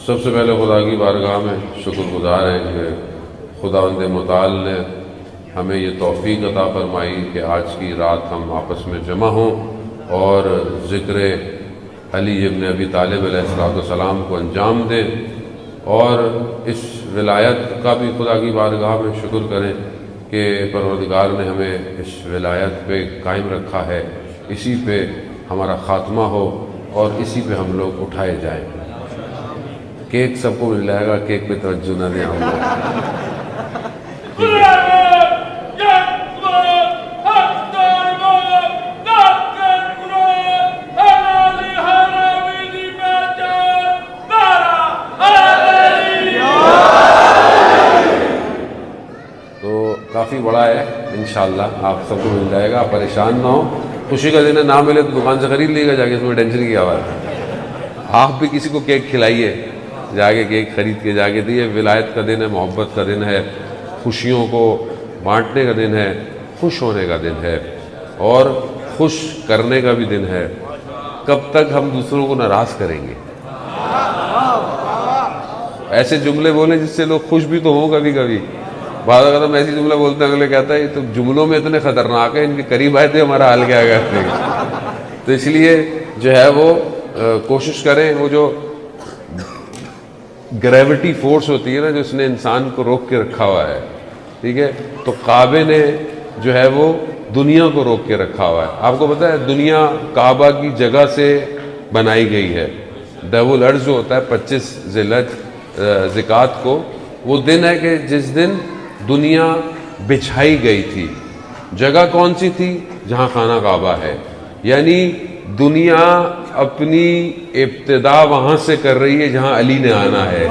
سب سے پہلے خدا کی بارگاہ میں شکر گزار ہیں کہ خداوند متعال نے ہمیں یہ توفیق عطا فرمائی کہ آج کی رات ہم آپس میں جمع ہوں اور ذکر علی ابن ابی طالب علیہ السلام کو انجام دیں، اور اس ولایت کا بھی خدا کی بارگاہ میں شکر کریں کہ پروردگار نے ہمیں اس ولایت پہ قائم رکھا ہے، اسی پہ ہمارا خاتمہ ہو اور اسی پہ ہم لوگ اٹھائے جائیں۔ کیک سب کو مل جائے گا، کیک پہ توجہ نہ دیں ہم لوگ۔ تو کافی بڑا ہے، انشاءاللہ آپ سب کو مل جائے گا، آپ پریشان نہ ہو۔ خوشی کا دن ہے، نہ ملے تو دکان سے خرید لیے گا جا کے، اس میں ٹینشن کی آواز ہے۔ آپ بھی کسی کو کیک کھلائیے، جا کے کیک خرید کے جا کے دیے۔ ولایت کا دن ہے، محبت کا دن ہے، خوشیوں کو بانٹنے کا دن ہے، خوش ہونے کا دن ہے اور خوش کرنے کا بھی دن ہے۔ کب تک ہم دوسروں کو ناراض کریں گے؟ ایسے جملے بولیں جس سے لوگ خوش بھی تو ہوں کبھی کبھی۔ بعض اوقات ہم ایسی جملے بولتے ہیں، اگلے کہتا ہے یہ تو جملوں میں اتنے خطرناک ہیں، ان کے قریب آئے تھے ہمارا حال کیا کرتے ہیں۔ تو اس لیے جو ہے وہ کوشش کریں، وہ جو گریوٹی فورس ہوتی ہے نا، جو اس نے انسان کو روک کے رکھا ہوا ہے، ٹھیک ہے، تو کعبے نے جو ہے وہ دنیا کو روک کے رکھا ہوا ہے۔ آپ کو پتہ ہے دنیا کعبہ کی جگہ سے بنائی گئی ہے۔ دیو الارض جو ہوتا ہے 25 ذی الحجہ کو، وہ دن ہے کہ جس دن دنیا بچھائی گئی تھی۔ جگہ کون سی تھی؟ جہاں خانہ کعبہ ہے، یعنی دنیا اپنی ابتدا وہاں سے کر رہی ہے جہاں علی نے آنا ہے۔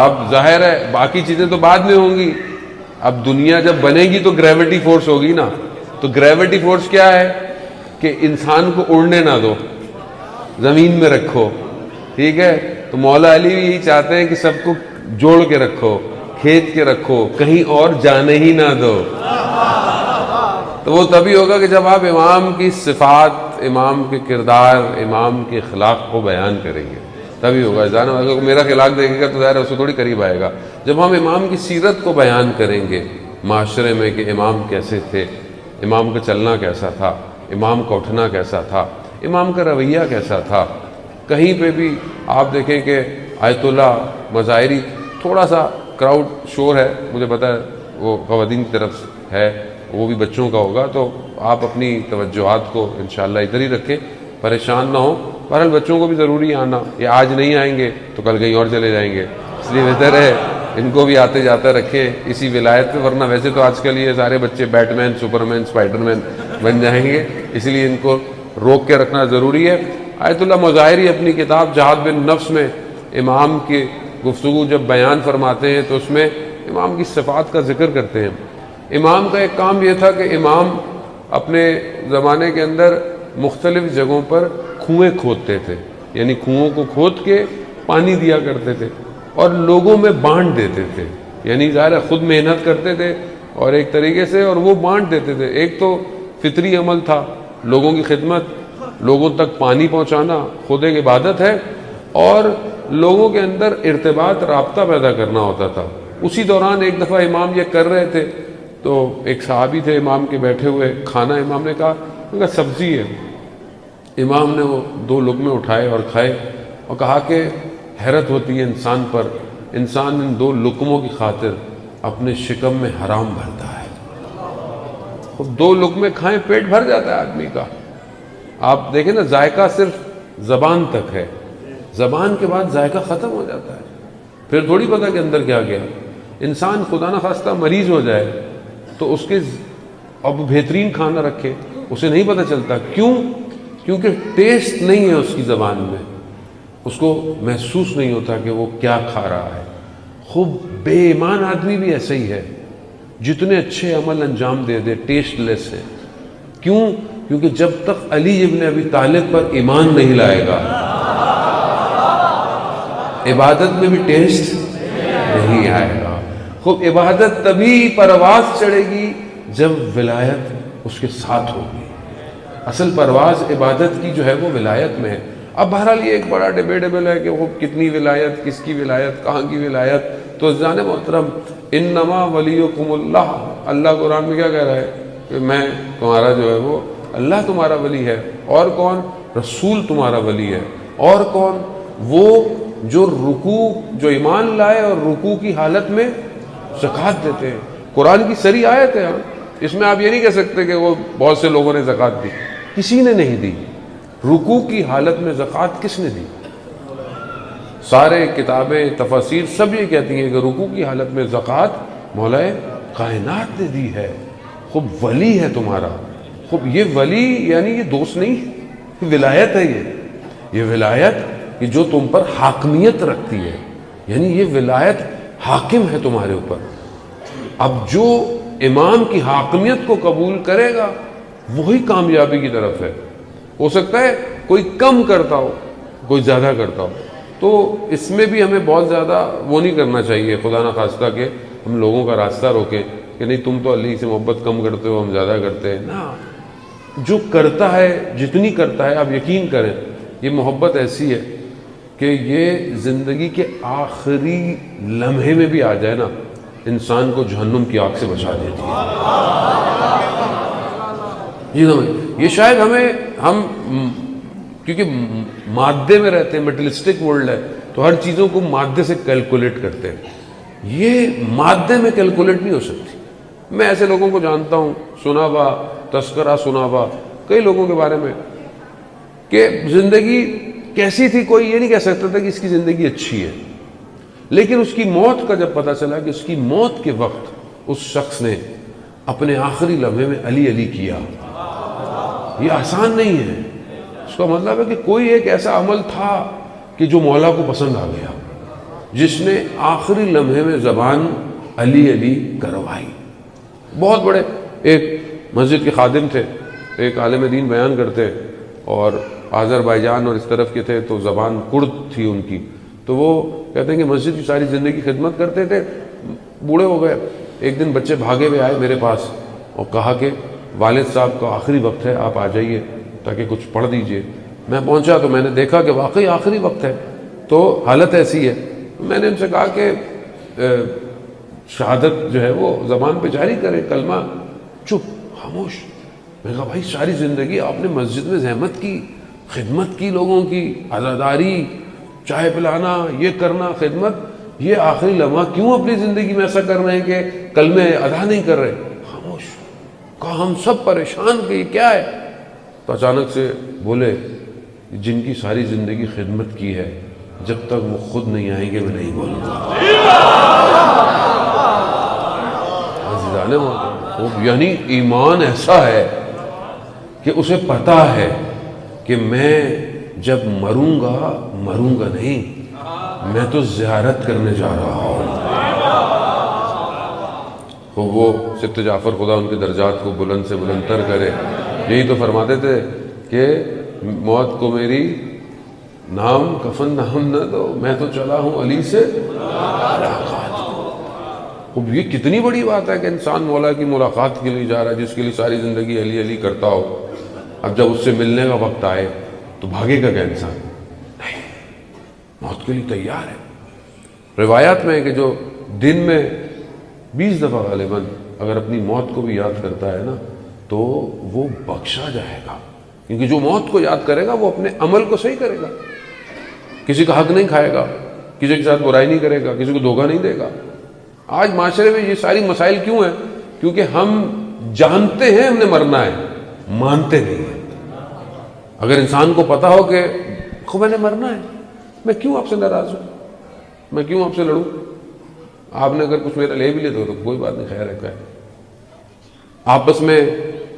اب ظاہر ہے باقی چیزیں تو بعد میں ہوں گی، اب دنیا جب بنے گی تو گریوٹی فورس ہوگی نا۔ تو گریوٹی فورس کیا ہے کہ انسان کو اڑنے نہ دو، زمین میں رکھو، ٹھیک ہے۔ تو مولا علی بھی یہی چاہتے ہیں کہ سب کو جوڑ کے رکھو، کھینچ کے رکھو، کہیں اور جانے ہی نہ دو۔ تو وہ تبھی ہوگا کہ جب آپ امام کی صفات، امام کے کردار، امام کے اخلاق کو بیان کریں گے، تبھی ہوگا۔ اگر میرا اخلاق دیکھے گا تو ظاہر اس سے تھوڑی قریب آئے گا۔ جب ہم امام کی سیرت کو بیان کریں گے معاشرے میں کہ امام کیسے تھے، امام کا چلنا کیسا تھا، امام کا اٹھنا کیسا تھا، امام کا رویہ کیسا تھا۔ کہیں پہ بھی آپ دیکھیں کہ آیت اللہ مظاہری، تھوڑا سا کراؤڈ شور ہے، مجھے پتہ ہے وہ خواتین کی طرف ہے، وہ بھی بچوں کا ہوگا، تو آپ اپنی توجہات کو انشاءاللہ ادھر ہی رکھیں، پریشان نہ ہوں۔ بہرحال بچوں کو بھی ضروری آنا، یہ آج نہیں آئیں گے تو کل کہیں اور چلے جائیں گے، اس لیے بہتر ہے ان کو بھی آتے جاتا رکھیں اسی ولایت پہ، ورنہ ویسے تو آج کل یہ سارے بچے بیٹ مین، سپر مین، اسپائڈر مین بن جائیں گے، اس لیے ان کو روک کے رکھنا ضروری ہے۔ آیت اللہ مظاہری اپنی کتاب جہاد بن نفس میں امام کی گفتگو جب بیان فرماتے ہیں تو اس میں امام کی صفات کا ذکر کرتے ہیں۔ امام کا ایک کام یہ تھا کہ امام اپنے زمانے کے اندر مختلف جگہوں پر کنویں کھودتے تھے، یعنی کنووں کو کھود کے پانی دیا کرتے تھے اور لوگوں میں بانٹ دیتے تھے، یعنی ظاہر خود محنت کرتے تھے اور ایک طریقے سے، اور وہ بانٹ دیتے تھے۔ ایک تو فطری عمل تھا، لوگوں کی خدمت، لوگوں تک پانی پہنچانا خود ایک عبادت ہے، اور لوگوں کے اندر ارتباط، رابطہ پیدا کرنا ہوتا تھا۔ اسی دوران ایک دفعہ امام یہ کر رہے تھے تو ایک صحابی تھے امام کے بیٹھے ہوئے، کھانا امام نے کہا سبزی ہے۔ امام نے وہ 2 لقمے اٹھائے اور کھائے اور کہا کہ حیرت ہوتی ہے انسان پر، انسان ان 2 لقموں کی خاطر اپنے شکم میں حرام بھرتا ہے۔ خب 2 لقمے کھائیں پیٹ بھر جاتا ہے آدمی کا۔ آپ دیکھیں نا، ذائقہ صرف زبان تک ہے، زبان کے بعد ذائقہ ختم ہو جاتا ہے، پھر تھوڑی پتہ کہ اندر کیا گیا۔ انسان خدا نہ خواستہ مریض ہو جائے تو اس کے اب بہترین کھانا رکھے، اسے نہیں پتہ چلتا، کیونکہ ٹیسٹ نہیں ہے اس کی زبان میں، اس کو محسوس نہیں ہوتا کہ وہ کیا کھا رہا ہے۔ خوب بے ایمان آدمی بھی ایسا ہی ہے، جتنے اچھے عمل انجام دے دے ٹیسٹ لیس ہے۔ کیونکہ جب تک علی ابن ابی طالب پر ایمان نہیں لائے گا، عبادت میں بھی ٹیسٹ نہیں آئے گا۔ خوب عبادت تبھی پرواز چڑھے گی جب ولایت اس کے ساتھ ہوگی۔ اصل پرواز عبادت کی جو ہے وہ ولایت میں ہے۔ اب بہرحال یہ ایک بڑا ڈیبیٹیبل ہے کہ وہ کتنی ولایت، کس کی ولایت، کہاں کی ولایت۔ تو جان محترم، انما ولیکم اللہ، اللہ قرآن میں کیا کہہ رہا ہے کہ میں تمہارا جو ہے وہ اللہ تمہارا ولی ہے۔ اور کون؟ رسول تمہارا ولی ہے۔ اور کون؟ وہ جو رکوع، جو ایمان لائے اور رکوع کی حالت میں زکوٰۃ دیتے ہیں۔ قرآن کی سری آیت ہے، اس میں آپ یہ نہیں کہہ سکتے کہ وہ بہت سے لوگوں نے زکوٰۃ دی، کسی نے نہیں دی۔ رکوع کی حالت میں زکوٰۃ کس نے دی؟ سارے کتابیں، تفاسیر سب یہ کہتی ہیں کہ رکوع کی حالت میں زکوٰۃ مولا کائنات نے دی ہے۔ خوب ولی ہے تمہارا، خوب یہ ولی یعنی یہ دوست نہیں، یہ ولایت ہے، یہ ولایت کہ جو تم پر حاکمیت رکھتی ہے، یعنی یہ ولایت حاکم ہے تمہارے اوپر۔ اب جو امام کی حاکمیت کو قبول کرے گا وہی کامیابی کی طرف ہے۔ ہو سکتا ہے کوئی کم کرتا ہو، کوئی زیادہ کرتا ہو، تو اس میں بھی ہمیں بہت زیادہ وہ نہیں کرنا چاہیے، خدا نخواستہ کہ ہم لوگوں کا راستہ روکیں کہ نہیں تم تو اللہ سے محبت کم کرتے ہو، ہم زیادہ کرتے ہیں۔ نا، جو کرتا ہے، جتنی کرتا ہے، آپ یقین کریں یہ محبت ایسی ہے کہ یہ زندگی کے آخری لمحے میں بھی آ جائے نا، انسان کو جہنم کی آگ سے بچا دیتی ہے۔ یہ شاید ہم کیونکہ مادے میں رہتے ہیں، میٹلسٹک ورلڈ ہے، تو ہر چیزوں کو مادے سے کیلکولیٹ کرتے ہیں۔ یہ مادے میں کیلکولیٹ نہیں ہو سکتی۔ میں ایسے لوگوں کو جانتا ہوں، سنا ہوا تذکرہ، سنا ہوا کئی لوگوں کے بارے میں کہ زندگی کیسی تھی، کوئی یہ نہیں کہہ سکتا تھا کہ اس کی زندگی اچھی ہے، لیکن اس کی موت کا جب پتہ چلا کہ اس کی موت کے وقت اس شخص نے اپنے آخری لمحے میں علی علی کیا، یہ آسان نہیں ہے۔ اس کا مطلب ہے کہ کوئی ایک ایسا عمل تھا کہ جو مولا کو پسند آ گیا، جس نے آخری لمحے میں زبان علی علی کروائی۔ بہت بڑے ایک مسجد کے خادم تھے، ایک عالم دین بیان کرتے، اور آذربائیجان اور اس طرف کے تھے، تو زبان کرد تھی ان کی، تو وہ کہتے ہیں کہ مسجد کی ساری زندگی خدمت کرتے تھے، بوڑھے ہو گئے۔ ایک دن بچے بھاگے ہوئے آئے میرے پاس اور کہا کہ والد صاحب کا آخری وقت ہے، آپ آ جائیے تاکہ کچھ پڑھ دیجئے۔ میں پہنچا تو میں نے دیکھا کہ واقعی آخری وقت ہے، تو حالت ایسی ہے۔ میں نے ان سے کہا کہ شہادت جو ہے وہ زبان پہ جاری کرے، کلمہ۔ چپ، خاموش۔ میں نے کہا بھائی ساری زندگی آپ نے مسجد میں زحمت کی، خدمت کی، لوگوں کی عزاداری، چائے پلانا، یہ کرنا، خدمت، یہ آخری لمحہ کیوں اپنی زندگی میں ایسا کر رہے ہیں کہ کلمے ادا نہیں کر رہے؟ خاموش۔ کہا ہم سب پریشان کہ یہ کیا ہے؟ تو اچانک سے بولے جن کی ساری زندگی خدمت کی ہے، جب تک وہ خود نہیں آئیں گے میں نہیں بولوں گا۔ یعنی ایمان ایسا ہے کہ اسے پتا ہے کہ میں جب مروں گا نہیں، میں تو زیارت کرنے جا رہا ہوں۔ تو وہ سبت جعفر، خدا ان کے درجات کو بلند سے بلندتر کرے، یہی تو فرماتے تھے کہ موت کو میری نام کفن نام نہ دو، میں تو چلا ہوں علی سے ملاقات کو۔ اب یہ کتنی بڑی بات ہے کہ انسان مولا کی ملاقات کے لیے جا رہا ہے، جس کے لیے ساری زندگی علی علی کرتا ہو۔ اب جب اس سے ملنے کا وقت آئے تو بھاگے گا کیا انسان؟ نہیں، موت کے لیے تیار ہے۔ روایات میں ہے کہ جو دن میں 20 دفعہ غالباً اگر اپنی موت کو بھی یاد کرتا ہے نا تو وہ بخشا جائے گا، کیونکہ جو موت کو یاد کرے گا وہ اپنے عمل کو صحیح کرے گا، کسی کا حق نہیں کھائے گا، کسی کے ساتھ برائی نہیں کرے گا، کسی کو دھوکہ نہیں دے گا۔ آج معاشرے میں یہ ساری مسائل کیوں ہیں؟ کیونکہ ہم جانتے ہیں ہم نے مرنا ہے، مانتے نہیں ہیں۔ اگر انسان کو پتا ہو کہ میں نے مرنا ہے، میں کیوں آپ سے ناراض ہوں، میں کیوں آپ سے لڑوں؟ آپ نے اگر کچھ میرا لے بھی لیا تو کوئی بات نہیں، خیر ہے۔ آپس میں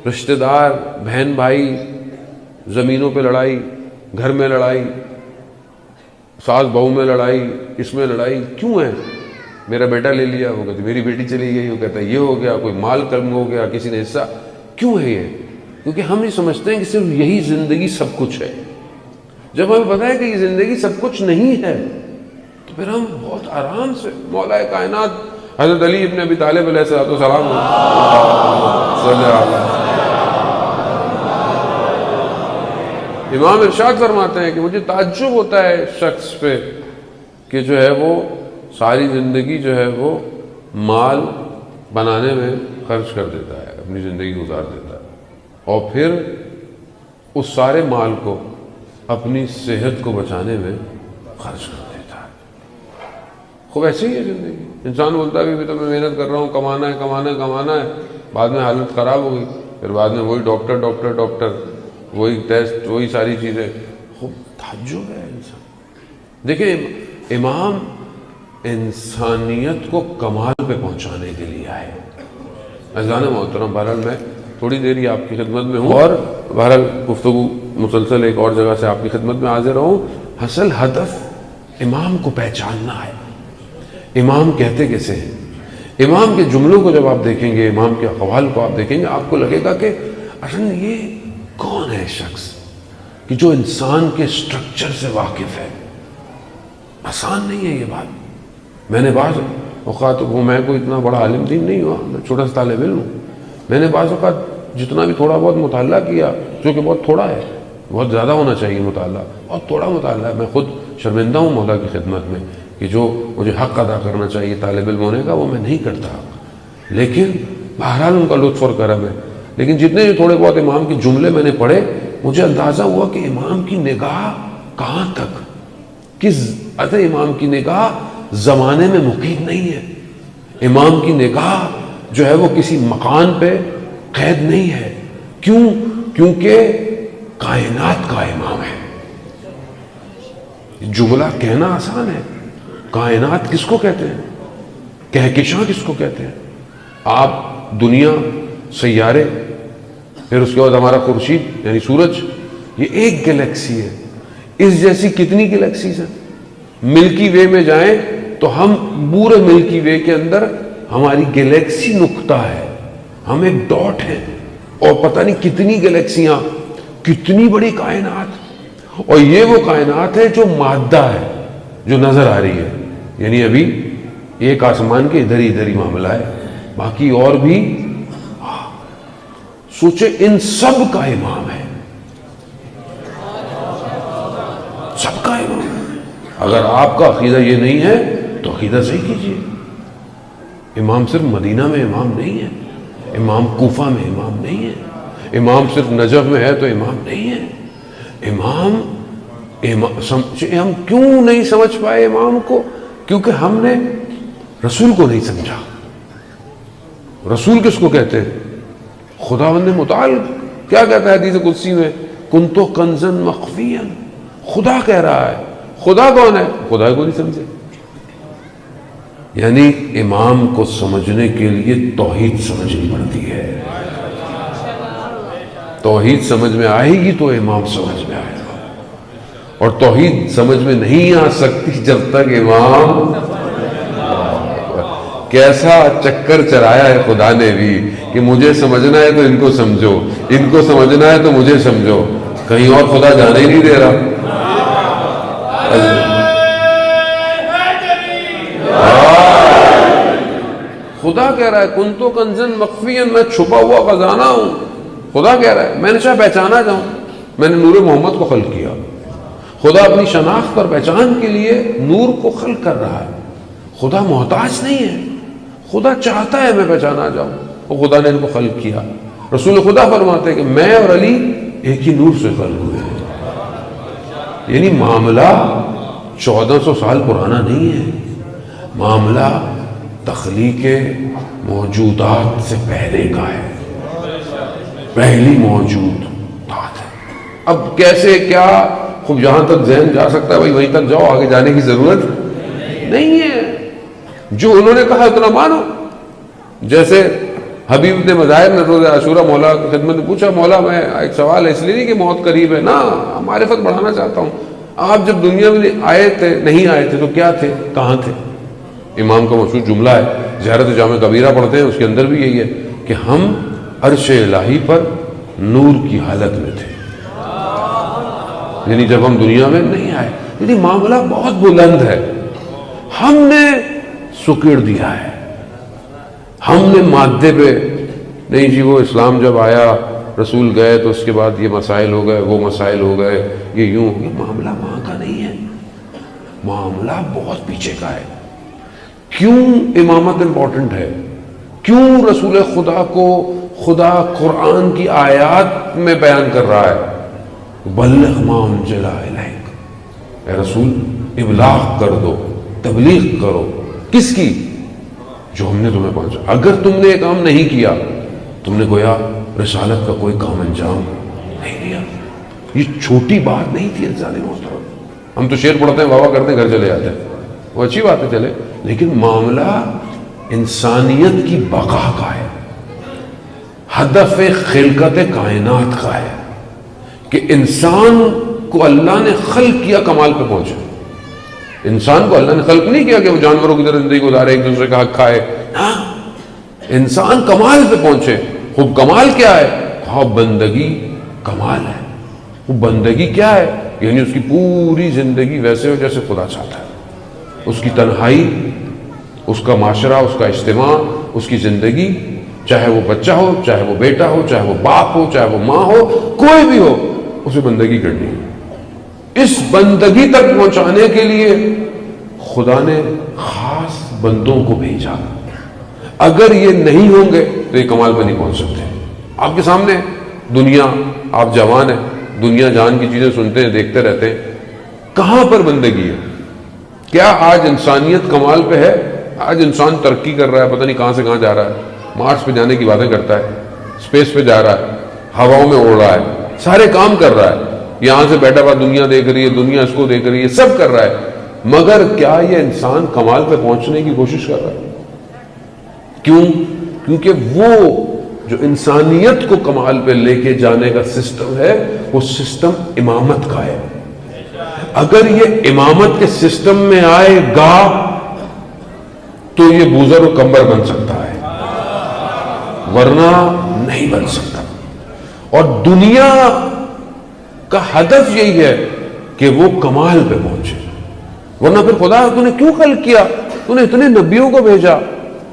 رشتہ دار، بہن بھائی، زمینوں پہ لڑائی، گھر میں لڑائی، ساس بہو میں لڑائی، اس میں لڑائی کیوں ہے؟ میرا بیٹا لے لیا، وہ کہتے میری بیٹی چلی گئی، وہ کہتا ہے یہ ہو گیا، کوئی مال کم ہو گیا، کسی نے حصہ۔ کیوں ہے یہ؟ کیونکہ ہم یہ سمجھتے ہیں کہ صرف یہی زندگی سب کچھ ہے۔ جب ہمیں پتہ ہے کہ یہ زندگی سب کچھ نہیں ہے تو پھر ہم بہت آرام سے مولا کائنات حضرت علی ابن ابی طالب علیہ السلام امام ارشاد فرماتے ہیں کہ مجھے تعجب ہوتا ہے شخص پہ کہ جو ہے وہ ساری زندگی جو ہے وہ مال بنانے میں خرچ کر دیتا ہے، اپنی زندگی گزار دیتا ہے، اور پھر اس سارے مال کو اپنی صحت کو بچانے میں خرچ کر دیتا ہے۔ خوب ایسے ہی ہے زندگی۔ انسان بولتا ہے کہ تو میں محنت کر رہا ہوں، کمانا ہے کمانا ہے کمانا ہے، بعد میں حالت خراب ہو گئی، پھر بعد میں وہی ڈاکٹر ڈاکٹر ڈاکٹر، وہی ٹیسٹ، وہی ساری چیزیں۔ خوب تعجب ہے انسان۔ دیکھیں امام انسانیت کو کمال پہ پہنچانے کے لیے آئے۔ عزیزان محترم، بہرحال میں تھوڑی دیر ہی آپ کی خدمت میں ہوں، اور بہرحال گفتگو مسلسل ایک اور جگہ سے آپ کی خدمت میں حاضر ہوں۔ اصل ہدف امام کو پہچاننا ہے۔ امام کہتے کیسے ہیں؟ امام کے جملوں کو جب آپ دیکھیں گے، امام کے اقوال کو آپ دیکھیں گے، آپ کو لگے گا کہ اصل یہ کون ہے شخص کہ جو انسان کے سٹرکچر سے واقف ہے۔ آسان نہیں ہے یہ بات۔ میں نے بعض اوقات، وہ میں کوئی اتنا بڑا عالم دین نہیں ہوا، میں چھوٹا سا طالب علم ہوں، میں نے بعض اوقات جتنا بھی تھوڑا بہت مطالعہ کیا، جو کہ بہت تھوڑا ہے، بہت زیادہ ہونا چاہیے مطالعہ، بہت تھوڑا مطالعہ ہے۔ میں خود شرمندہ ہوں مولا کی خدمت میں کہ جو مجھے حق ادا کرنا چاہیے طالب علم ہونے کا وہ میں نہیں کرتا، لیکن بہرحال ان کا لطف اور کرم ہے۔ لیکن جتنے بھی تھوڑے بہت امام کے جملے میں نے پڑھے، مجھے اندازہ ہوا کہ امام کی نگاہ کہاں تک، کس امام کی نگاہ زمانے میں مقید نہیں ہے۔ امام کی نگاہ جو ہے وہ کسی مکان پہ قید نہیں ہے۔ کیوں؟ کیونکہ کائنات کا امام ہے۔ جملہ کہنا آسان ہے، کائنات کس کو کہتے ہیں؟ کہکشاں کس کو کہتے ہیں؟ آپ دنیا، سیارے، پھر اس کے بعد ہمارا خورشید یعنی سورج، یہ ایک گلیکسی ہے۔ اس جیسی کتنی گلیکسیز ہیں؟ ملکی وے میں جائیں تو ہم پورے ملکی وے کے اندر ہماری گلیکسی نقطہ ہے، ہم ایک ڈاٹ ہیں، اور پتہ نہیں کتنی گلیکسیاں، کتنی بڑی کائنات۔ اور یہ وہ کائنات ہے جو مادہ ہے، جو نظر آ رہی ہے، یعنی ابھی ایک آسمان کے ادھر ہی معاملہ ہے، باقی اور بھی۔ سوچے ان سب کا امام ہے، سب کا امام ہے۔ اگر آپ کا عقیدہ یہ نہیں ہے تو عقیدہ صحیح کیجیے۔ امام صرف مدینہ میں امام نہیں ہے، امام کوفہ میں امام نہیں ہے، امام صرف نجف میں ہے تو امام نہیں ہے۔ امام ہم کیوں نہیں سمجھ پائے امام کو؟ کیونکہ ہم نے رسول کو نہیں سمجھا۔ رسول کس کو کہتے ہیں؟ خداوند متعال کیا کہتا ہے حدیث قدسی میں؟ کنتو کنزا مخفیا۔ خدا کہہ رہا ہے۔ خدا کون ہے؟ خدا کو نہیں سمجھے۔ یعنی امام کو سمجھنے کے لیے توحید سمجھنی پڑتی ہے۔ توحید سمجھ میں آئے گی تو امام سمجھ میں آئے گا، اور توحید سمجھ میں نہیں آ سکتی جب تک امام۔ کیسا چکر چلایا ہے خدا نے بھی کہ مجھے سمجھنا ہے تو ان کو سمجھو، ان کو سمجھنا ہے تو مجھے سمجھو، کہیں اور خدا جانے ہی نہیں دے رہا۔ خدا کہہ رہا ہے کنتو کنزن مخفیا، میں چھپا ہوا خزانہ ہوں۔ خدا کہہ رہا ہے میں نے چاہے پہچانا جاؤں، میں نے نور محمد کو خلق کیا۔ خدا اپنی شناخت پر پہچان کے لیے نور کو خلق کر رہا ہے۔ خدا محتاج نہیں ہے، خدا چاہتا ہے میں پہچانا جاؤں، اور خدا نے ان کو خلق کیا۔ رسول خدا فرماتے ہیں کہ میں اور علی ایک ہی نور سے خلق ہوئے ہیں۔ یعنی معاملہ 1400 سال پرانا نہیں ہے، معاملہ تخلیق موجودات سے پہلے کا ہے، پہلی موجودات ہے۔ اب کیسے کیا، خوب جہاں تک ذہن جا سکتا ہے بھائی وہیں تک جاؤ، آگے جانے کی ضرورت نہیں ہے۔ جو انہوں نے کہا اتنا مانو۔ جیسے حبیب نے مظاہر نے روز عاشورہ مولا کی خدمت میں پوچھا، مولا میں ایک سوال ہے، اس لیے نہیں کہ موت قریب ہے، نا معرفت بڑھانا چاہتا ہوں، آپ جب دنیا میں آئے تھے، نہیں آئے تھے تو کیا تھے، کہاں تھے؟ امام کا مشہور جملہ ہے، زیارت جامع کبیرہ پڑھتے ہیں، اس کے اندر بھی یہی ہے کہ ہم عرش الہی پر نور کی حالت میں تھے، یعنی جب ہم دنیا میں نہیں آئے۔ یعنی معاملہ بہت بلند ہے، ہم نے سکڑ دیا ہے، ہم نے مادے پہ نہیں جی وہ اسلام جب آیا رسول گئے تو اس کے بعد یہ مسائل ہو گئے، وہ مسائل ہو گئے، یہ یوں ہو گیا. معاملہ وہاں کا نہیں ہے، معاملہ بہت پیچھے کا ہے. کیوں امامت امپورٹنٹ ہے؟ کیوں رسول خدا کو خدا قرآن کی آیات میں بیان کر رہا ہے؟ بلغ ما انزل الیک، اے رسول ابلاغ کر دو، تبلیغ کرو. کس کی؟ جو ہم نے تمہیں پہنچا. اگر تم نے یہ کام نہیں کیا، تم نے گویا رسالت کا کوئی کام انجام نہیں دیا. یہ چھوٹی بات نہیں تھی انسانی محترم. ہم تو شعر پڑھتے ہیں، واہ کرتے ہیں، گھر چلے جاتے ہیں، وہ اچھی بات ہے چلے، لیکن معاملہ انسانیت کی بقا کا ہے، ہدف خلقت کائنات کا ہے کہ انسان کو اللہ نے خلق کیا کمال پہ پہنچے. انسان کو اللہ نے خلق نہیں کیا کہ وہ جانوروں کی طرح زندگی گزارے، ایک دوسرے کا حق کھائے. ہاں، انسان کمال پہ پہنچے. خوب کمال کیا ہے؟ خوب بندگی کمال ہے. وہ بندگی کیا ہے؟ یعنی اس کی پوری زندگی ویسے ہو جیسے خدا چاہتا ہے. اس کی تنہائی، اس کا معاشرہ، اس کا اجتماع، اس کی زندگی، چاہے وہ بچہ ہو، چاہے وہ بیٹا ہو، چاہے وہ باپ ہو، چاہے وہ ماں ہو، کوئی بھی ہو، اسے بندگی کرنی ہے. اس بندگی تک پہنچانے کے لیے خدا نے خاص بندوں کو بھیجا. اگر یہ نہیں ہوں گے تو یہ کمال پہ نہیں پہنچ سکتے. آپ کے سامنے دنیا، آپ جوان ہیں، دنیا جان کی چیزیں سنتے ہیں، دیکھتے رہتے ہیں. کہاں پر بندگی ہے؟ کیا آج انسانیت کمال پہ ہے؟ آج انسان ترقی کر رہا ہے، پتہ نہیں کہاں سے کہاں جا رہا ہے. مارس پہ جانے کی باتیں کرتا ہے، اسپیس پہ جا رہا ہے، ہواؤں میں اڑ رہا ہے، سارے کام کر رہا ہے. یہاں سے بیٹھا ہوا دنیا دیکھ رہی ہے، دنیا اس کو دیکھ رہی ہے، سب کر رہا ہے. مگر کیا یہ انسان کمال پہ پہنچنے کی کوشش کر رہا ہے؟ کیوں؟ کیونکہ وہ جو انسانیت کو کمال پہ لے کے جانے کا سسٹم ہے، وہ سسٹم امامت کا ہے. اگر یہ امامت کے سسٹم میں آئے گا تو یہ بوزر و کمبر بن سکتا ہے، ورنہ نہیں بن سکتا. اور دنیا کا ہدف یہی ہے کہ وہ کمال پہ پہنچے. ورنہ پھر خدا تو نے کیوں خلق کیا؟ تو نے اتنے نبیوں کو بھیجا.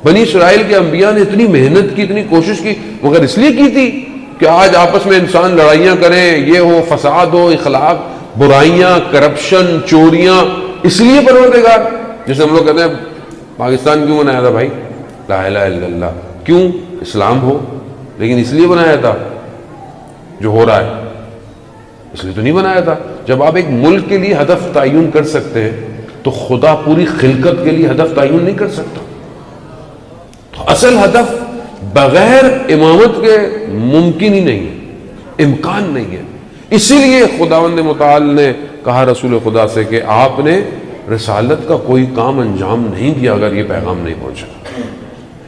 بنی اسرائیل کے انبیاء نے اتنی محنت کی، اتنی کوشش کی، مگر اس لیے کی تھی کہ آج آپس میں انسان لڑائیاں کریں، یہ ہو، فساد ہو، اخلاق، برائیاں، کرپشن، چوریاں. اس لیے پروردگار، جیسے ہم لوگ کہتے ہیں پاکستان کیوں بنایا تھا بھائی؟ لا الہ الا اللہ. کیوں؟ اسلام ہو. لیکن اس لیے بنایا تھا جو ہو رہا ہے؟ اس لیے تو نہیں بنایا تھا. جب آپ ایک ملک کے لیے ہدف تعین کر سکتے ہیں تو خدا پوری خلقت کے لیے ہدف تعین نہیں کر سکتا. تو اصل ہدف بغیر امامت کے ممکن ہی نہیں ہے، امکان نہیں ہے. اسی لیے خداوند متعال نے کہا رسول خدا سے کہ آپ نے رسالت کا کوئی کام انجام نہیں دیا اگر یہ پیغام نہیں پہنچا.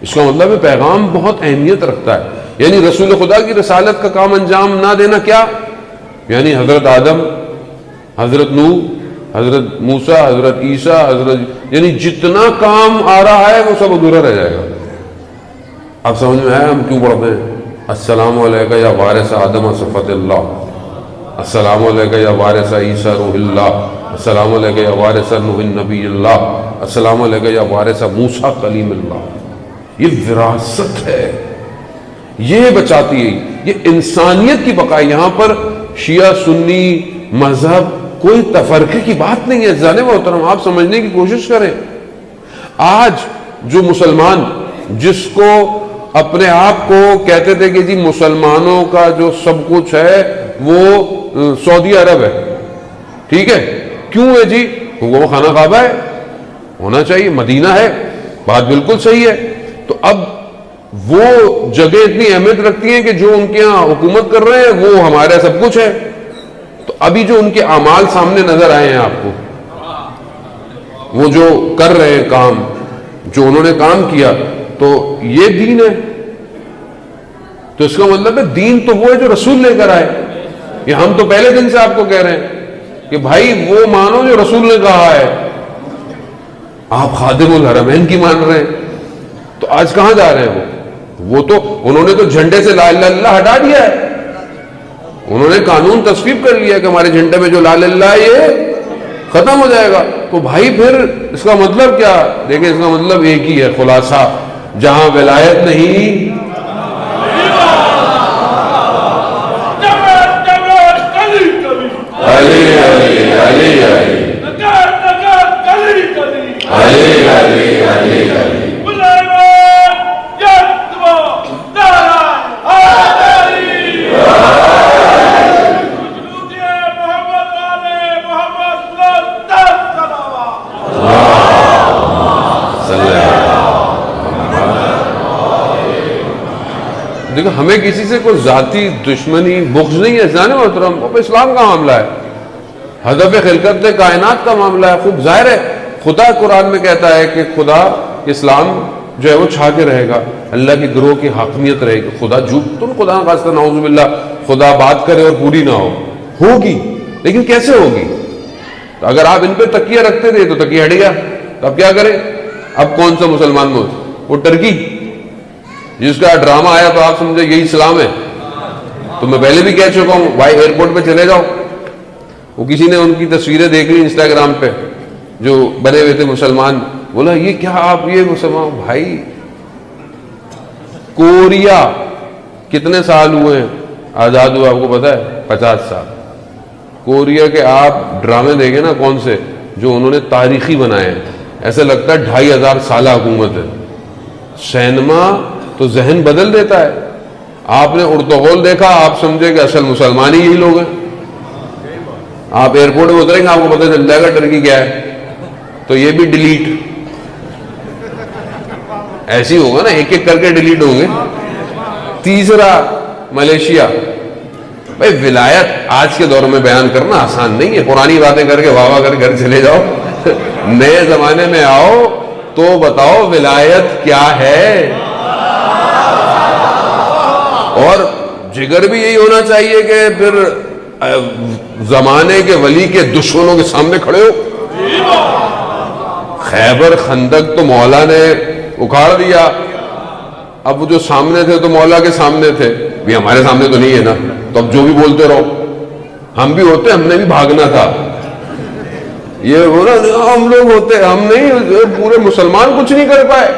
اس کا مطلب ہے پیغام بہت اہمیت رکھتا ہے. یعنی رسول خدا کی رسالت کا کام انجام نہ دینا کیا؟ یعنی حضرت آدم، حضرت نوح، حضرت موسیٰ، حضرت عیسیٰ، یعنی جتنا کام آ رہا ہے وہ سب ادھورا رہ جائے گا. آپ سمجھ میں آیا ہم کیوں پڑھتے ہیں السلام علیکہ یا وارث آدم صفت اللہ، السلام علیکہ یا وارث عیسیٰ روح اللہ، السلام علیکہ یا وارث نوح نبی اللہ، السلام علیکہ یا وارث موسیٰ کلیم اللہ. یہ وراثت ہے، یہ بچاتی ہے، یہ انسانیت کی بقا. یہاں پر شیعہ سنی مذہب کوئی تفرقے کی بات نہیں ہے. جانے محترم آپ سمجھنے کی کوشش کریں. آج جو مسلمان جس کو اپنے آپ کو کہتے تھے کہ جی مسلمانوں کا جو سب کچھ ہے وہ سعودی عرب ہے، ٹھیک ہے، کیوں ہے جی؟ وہ خانہ کعبہ ہے، ہونا چاہیے، مدینہ ہے، بات بالکل صحیح ہے. تو اب وہ جگہ اتنی اہمیت رکھتی ہیں کہ جو ان کے ہاں حکومت کر رہے ہیں وہ ہمارا سب کچھ ہے. تو ابھی جو ان کے اعمال سامنے نظر آئے ہیں آپ کو، وہ جو کر رہے ہیں کام، جو انہوں نے کام کیا، تو یہ دین ہے. تو اس کا مطلب ہے دین تو وہ ہے جو رسول لے کر آئے. یہ ہم تو پہلے دن سے آپ کو کہہ رہے ہیں کہ بھائی وہ مانو جو رسول نے کہا ہے. آپ خادم الحرمین کی مان رہے ہیں، تو آج کہاں جا رہے ہیں؟ وہ تو انہوں نے تو جھنڈے سے لا الہ الا اللہ ہٹا دیا ہے. انہوں نے قانون تصویب کر لیا کہ ہمارے جھنڈے میں جو لا الہ الا اللہ ہے یہ ختم ہو جائے گا. تو بھائی پھر اس کا مطلب کیا؟ دیکھیں اس کا مطلب ایک ہی ہے، خلاصہ، جہاں ولایت نہیں دیکھو ہمیں کسی سے کوئی ذاتی دشمنی بغض نہیں ہے جانے محترم، وہ اسلام کا معاملہ ہے، ہدف خلقت کائنات کا معاملہ ہے. خوب ظاہر ہے خدا قرآن میں کہتا ہے کہ خدا اسلام جو ہے وہ چھا کے رہے گا، اللہ کی گروہ کی حاکمیت رہے گی. خدا جھوٹ تو خدا خاصہ نعوذ باللہ خدا بات کرے اور پوری نہ ہوگی، لیکن کیسے ہوگی؟ تو اگر آپ ان پہ تکیہ رکھتے تھے تو تکیہ ہٹ گیا، تو اب کیا کریں؟ اب کون سا مسلمان موت؟ وہ ٹرکی جس کا ڈرامہ آیا تو آپ سمجھے یہی اسلام ہے. تو میں پہلے بھی کہہ چکا ہوں بھائی ایئرپورٹ پہ چلے جاؤ، وہ کسی نے ان کی تصویریں دیکھ لی انسٹاگرام پہ جو بنے ہوئے تھے مسلمان، بولا یہ کیا آپ یہ مسلمان؟ بھائی کوریا کتنے سال ہوئے ہیں آزاد ہوا آپ کو پتا ہے؟ 50 سال. کوریا کے آپ ڈرامے دیکھیں نا کون سے جو انہوں نے تاریخی بنائے ہیں، ایسا لگتا ہے 2500 سالہ حکومت ہے. سینما تو ذہن بدل دیتا ہے. آپ نے ارطغرل دیکھا، آپ سمجھے کہ اصل مسلمان ہی یہی لوگ ہیں. آپ ایئرپورٹ میں اتریں گے آپ کو پتہ چل جائے گا ٹرکی کیا ہے. تو یہ بھی ڈیلیٹ ایسی ہوگا نا، ایک ایک کر کے ڈیلیٹ ہوں گے. تیسرا ملیشیا. بھائی ولایت آج کے دور میں بیان کرنا آسان نہیں ہے، پرانی باتیں کر کے واہ واہ کر گھر چلے جاؤ. نئے زمانے میں آؤ تو بتاؤ ولایت کیا ہے. اور جگر بھی یہی ہونا چاہیے کہ پھر زمانے کے ولی کے دشمنوں کے سامنے کھڑے ہو. خیبر خندق تو مولا نے اکھاڑ دیا، اب وہ جو سامنے تھے تو مولا کے سامنے تھے، بھی ہمارے سامنے تو نہیں ہے نا، تو اب جو بھی بولتے رہو. ہم بھی ہوتے، ہم نے بھی بھاگنا تھا. یہ بولا ہم لوگ ہوتے، ہم نہیں، پورے مسلمان کچھ نہیں کر پائے.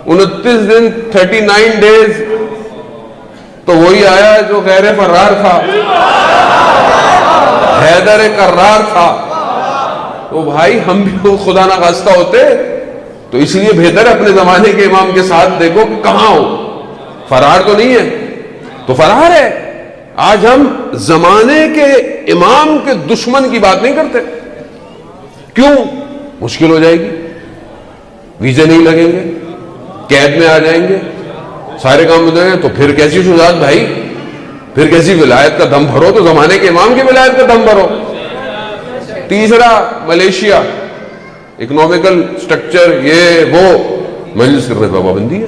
29 دن 39 ڈیز تو وہی آیا جو غیر فرار تھا، حیدر کرار تھا. تو بھائی ہم بھی خدا نہ خواستہ ہوتے، تو اس لیے بہتر ہے اپنے زمانے کے امام کے ساتھ دیکھو کہ کہاں ہو. فرار تو نہیں ہے تو فرار ہے. آج ہم زمانے کے امام کے دشمن کی بات نہیں کرتے. کیوں؟ مشکل ہو جائے گی، ویزے نہیں لگیں گے، قید میں آ جائیں گے، سارے کام ہو جائیں گے. تو پھر کیسی شجاعت بھائی، پھر کیسی ولایت کا دم بھرو؟ تو زمانے کے امام کی ولایت کا دم بھرو. تیسرا ملیشیا، اکنامیکل سٹرکچر یہ وہ، مجلس کرنے پہ پابندی ہے.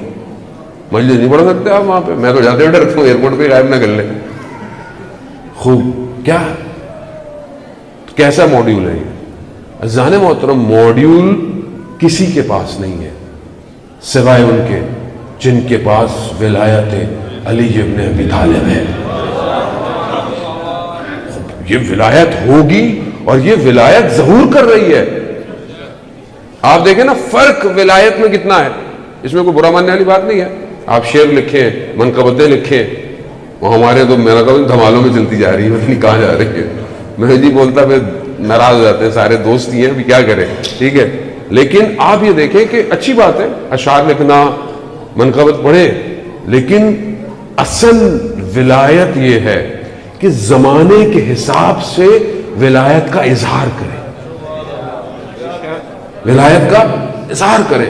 مجلس نہیں پڑھ سکتے آپ وہاں پہ. میں تو جاتے ہوئے ڈرتا ہوں ایئرپورٹ پہ غائب نہ کر لیں. خوب کیا کیسا ماڈیول ہے یہ؟ اذان محترم ماڈیول کسی کے پاس نہیں ہے سوائے ان کے جن کے پاس ولایت علی ابن ابی طالب ہے. یہ ولایت ہوگی اور یہ ولایت ظہور کر رہی ہے. آپ دیکھیں نا فرق ولایت میں کتنا ہے. اس میں کوئی برا ماننے والی بات نہیں ہے. آپ شعر لکھیں، منقبتیں لکھیں، وہ ہمارے تو میرا کہوں دھمالوں میں چلتی جا رہی ہے، پتہ نہیں کہاں جا رہی ہے. میں جی بولتا پھر ناراض ہو جاتے ہیں، سارے دوست ہی ہیں، ابھی کیا کریں. ٹھیک ہے، لیکن آپ یہ دیکھیں کہ اچھی بات ہے اشعار لکھنا، منقبت پڑھیں، لیکن اصل ولایت یہ ہے کہ زمانے کے حساب سے ولایت کا اظہار کرے، ولایت کا اظہار کرے.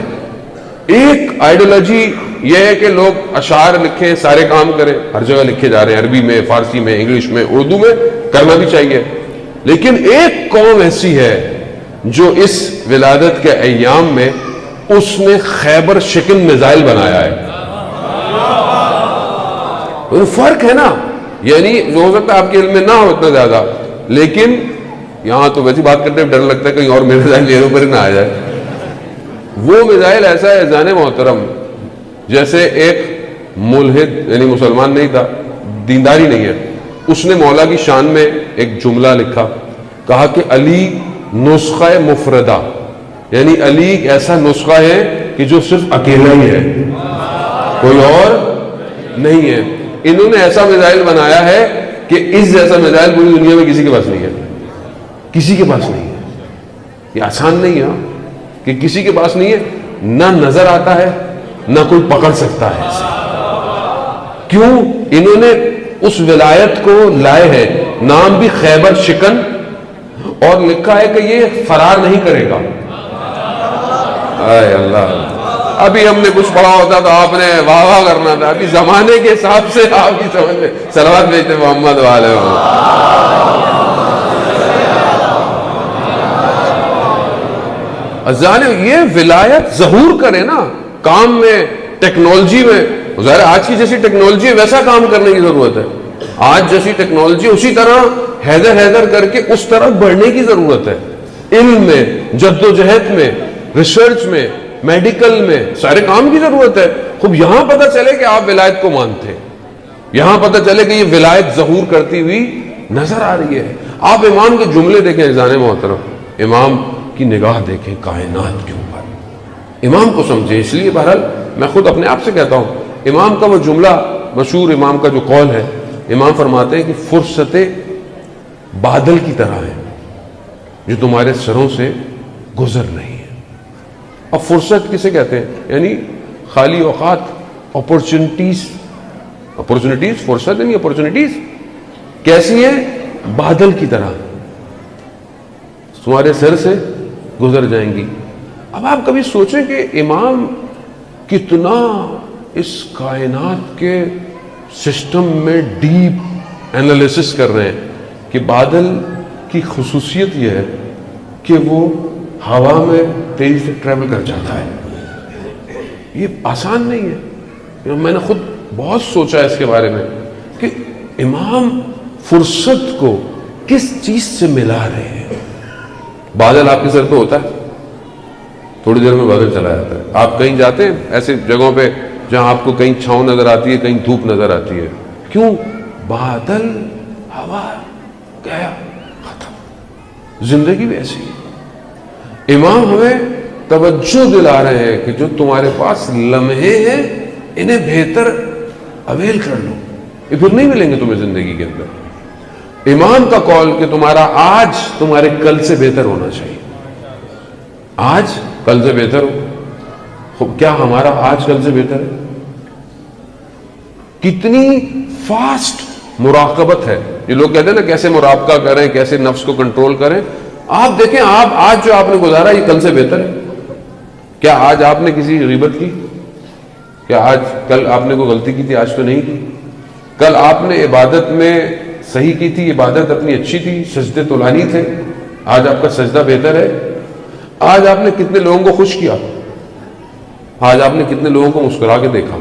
ایک آئیڈیالوجی یہ ہے کہ لوگ اشعار لکھیں، سارے کام کریں، ہر جگہ لکھے جا رہے ہیں، عربی میں، فارسی میں، انگلش میں، اردو میں، کرنا بھی چاہیے. لیکن ایک قوم ایسی ہے جو اس ولادت کے ایام میں اس نے خیبر شکن میزائل بنایا ہے. فرق ہے نا، یعنی جو ہو سکتا ہے آپ کے علم میں نہ ہو اتنا زیادہ، لیکن یہاں تو ویسی بات کرتے ڈر لگتا ہے کہیں اور میرے میزائل میرے اوپر ہی نہ آ جائے. وہ میزائل ایسا ہے اذان محترم، جیسے ایک ملحد یعنی مسلمان نہیں تھا، دینداری نہیں ہے، اس نے مولا کی شان میں ایک جملہ لکھا، کہا کہ علی نسخہ مفردہ، یعنی علی ایک ایسا نسخہ ہے کہ جو صرف اکیلا ہی ہے، کوئی اور نہیں ہے. انہوں نے ایسا میزائل بنایا ہے کہ اس جیسا میزائل پوری دنیا میں کسی کے پاس نہیں ہے، کسی کے پاس نہیں ہے. یہ آسان نہیں ہے کہ کسی کے پاس نہیں ہے، نہ نظر آتا ہے نہ کوئی پکڑ سکتا ہے اسے. کیوں؟ انہوں نے اس ولایت کو لائے ہیں، نام بھی خیبر شکن، اور لکھا ہے کہ یہ فرار نہیں کرے گا. اے اللہ، ابھی ہم نے کچھ پڑھا ہوتا تو آپ نے واہ واہ کرنا تھا. ابھی زمانے کے حساب سے آپ کی سمجھ میں صلوات بھیجتے محمد والے یہ ولایت ظہور کرے نا کام میں, ٹیکنالوجی میں. ظاہر آج کی جیسی ٹیکنالوجی ویسا کام کرنے کی ضرورت ہے. آج جیسی ٹیکنالوجی اسی طرح حیدر کر کے اس طرف بڑھنے کی ضرورت ہے. علم میں, جد و جہد میں, ریسرچ میں, میڈیکل میں, سارے کام کی ضرورت ہے. خوب یہاں پتہ چلے کہ آپ ولایت کو مانتے ہیں, یہاں پتہ چلے کہ یہ ولایت ظہور کرتی ہوئی نظر آ رہی ہے. آپ امام کے جملے دیکھیں عزیزان محترم, امام کی نگاہ دیکھیں کائنات کے اوپر, امام کو سمجھیں. اس لیے بہرحال میں خود اپنے آپ سے کہتا ہوں, امام کا وہ جملہ مشہور, امام کا جو قول ہے, امام فرماتے ہیں کہ فرصتیں بادل کی طرح ہیں جو تمہارے سروں سے گزر رہی ہیں. اب فرصت کسے کہتے ہیں؟ یعنی خالی اوقات, اپرچونٹیز. فرصت یعنی اپرچونٹیز کیسی ہیں؟ بادل کی طرح تمہارے سر سے گزر جائیں گی. اب آپ کبھی سوچیں کہ امام کتنا اس کائنات کے سسٹم میں ڈیپ انالیسس کر رہے ہیں کہ بادل کی خصوصیت یہ ہے کہ وہ ہوا میں تیزی سے ٹریول کر جاتا ہے. یہ آسان نہیں ہے. میں نے خود بہت سوچا ہے اس کے بارے میں کہ امام فرصت کو کس چیز سے ملا رہے ہیں. بادل آپ کے سر پہ ہوتا ہے, تھوڑی دیر میں بادل چلا جاتا ہے. آپ کہیں جاتے ہیں ایسے جگہوں پہ جہاں آپ کو کہیں چھاؤں نظر آتی ہے, کہیں دھوپ نظر آتی ہے. کیوں؟ بادل, ہوا گیا, ختم. زندگی بھی ایسی ہے. امام ہمیں توجہ دلا رہے ہیں کہ جو تمہارے پاس لمحے ہیں انہیں بہتر اویل کر لو, یہ پھر نہیں ملیں گے تمہیں زندگی کے اندر. امام کا قول کہ تمہارا آج تمہارے کل سے بہتر ہونا چاہیے. آج کل سے بہتر ہو. کیا ہمارا آج کل سے بہتر ہے؟ کتنی فاسٹ مراقبت ہے. یہ لوگ کہتے ہیں نا کیسے مراقبہ کریں, کیسے نفس کو کنٹرول کریں. آپ دیکھیں آپ آج جو آپ نے گزارا یہ کل سے بہتر ہے. کیا آج آپ نے کسی غیبت کی؟ کیا آج کل آپ نے کوئی غلطی کی تھی, آج تو نہیں کی. کل آپ نے عبادت میں صحیح کی تھی, عبادت اپنی اچھی تھی, سجدے طولانی تھے, آج آپ کا سجدہ بہتر ہے. آج آپ نے کتنے لوگوں کو خوش کیا, آج آپ نے کتنے لوگوں کو مسکرا کے دیکھا,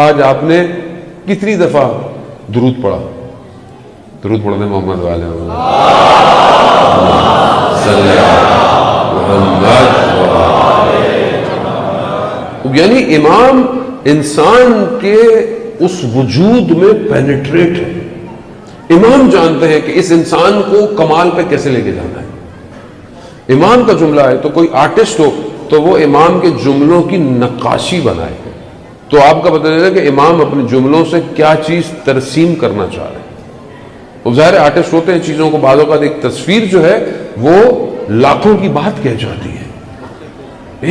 آج آپ نے کتنی دفعہ درود پڑھا. درود پڑھنے محمد والے یعنی امام انسان کے اس وجود میں پینیٹریٹ ہے. امام جانتے ہیں کہ اس انسان کو کمال پہ کیسے لے کے جانا ہے. امام کا جملہ ہے تو کوئی آرٹسٹ ہو تو وہ امام کے جملوں کی نقاشی بنائے, تو آپ کا پتہ چلے کہ امام اپنے جملوں سے کیا چیز ترسیم کرنا چاہ رہے ہیں. وہ ظاہر آرٹسٹ ہوتے ہیں, چیزوں کو بعض اوقات ایک تصویر جو ہے وہ لاکھوں کی بات کہہ جاتی ہے.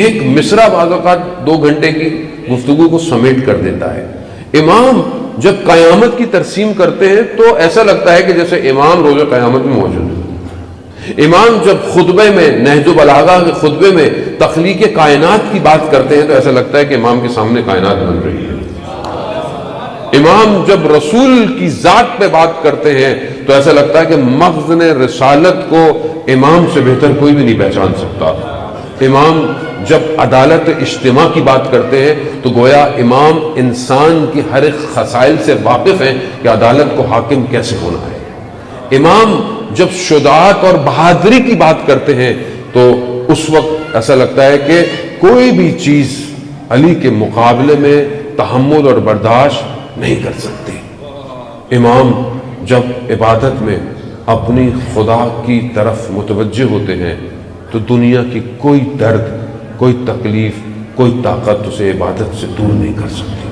ایک مصرع بعض اوقات 2 گھنٹے کی گفتگو کو سمیٹ کر دیتا ہے. امام جب قیامت کی ترسیم کرتے ہیں تو ایسا لگتا ہے کہ جیسے امام روز قیامت میں موجود ہے. امام جب خطبے میں, نہج البلاغہ کے خطبے میں تخلیق کائنات کی بات کرتے ہیں تو ایسا لگتا ہے کہ امام کے سامنے کائنات بن رہی ہے. امام جب رسول کی ذات پہ بات کرتے ہیں تو ایسا لگتا ہے کہ مخزن رسالت کو امام سے بہتر کوئی بھی نہیں پہچان سکتا. امام جب عدالت اجتماع کی بات کرتے ہیں تو گویا امام انسان کی ہر ایک خصائل سے واقف ہیں کہ عدالت کو حاکم کیسے ہونا ہے. امام جب شجاعت اور بہادری کی بات کرتے ہیں تو اس وقت ایسا لگتا ہے کہ کوئی بھی چیز علی کے مقابلے میں تحمل اور برداشت نہیں کر سکتی. امام جب عبادت میں اپنی خدا کی طرف متوجہ ہوتے ہیں تو دنیا کی کوئی درد, کوئی تکلیف, کوئی طاقت اسے عبادت سے دور نہیں کر سکتی.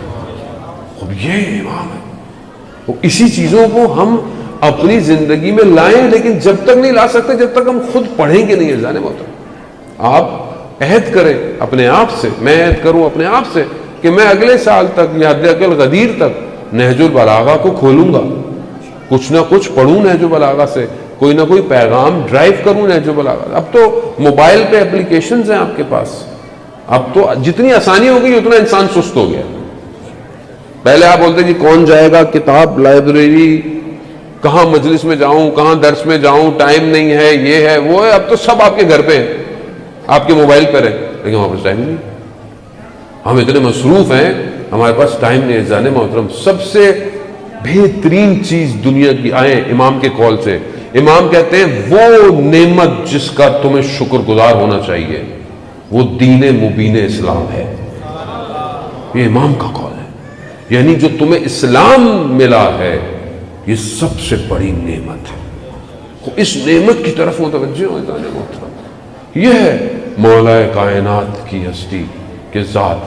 اب یہ امام ہے. اسی چیزوں کو ہم اپنی زندگی میں لائیں, لیکن جب تک نہیں لا سکتے جب تک ہم خود پڑھیں گے نہیں. جانے محترم, آپ عہد کریں اپنے آپ سے, میں عہد کروں اپنے آپ سے کہ میں اگلے سال تک یا حد اقل غدیر تک نہج البلاغہ کو کھولوں گا, کچھ نہ کچھ پڑھوں نہج البلاغہ سے, کوئی نہ کوئی پیغام ڈرائیو کروں نہج البلاغہ. اب تو موبائل پہ اپلیکیشنز ہیں آپ کے پاس, اب تو جتنی آسانی ہو گئی اتنا انسان سست ہو گیا. پہلے آپ بولتے جی کون جائے گا کتاب لائبریری, کہاں مجلس میں جاؤں, کہاں درس میں جاؤں, ٹائم نہیں ہے, یہ ہے وہ ہے. اب تو سب آپ کے گھر پہ ہے, آپ کے موبائل پر ہے, لیکن ہمارے پاس ٹائم نہیں. ہم اتنے مصروف ہیں, ہمارے پاس ٹائم نہیں ہے. جان محترم, سب سے بہترین چیز دنیا کی آئے امام کے قول سے. امام کہتے ہیں وہ نعمت جس کا تمہیں شکر گزار ہونا چاہیے وہ دین مبین اسلام ہے. یہ امام کا قول ہے. یعنی جو تمہیں اسلام ملا ہے یہ سب سے بڑی نعمت ہے. اس نعمت کی طرف متوجہ ہو جان محترم. یہ ہے مولا کائنات کی ہستی کے ذات,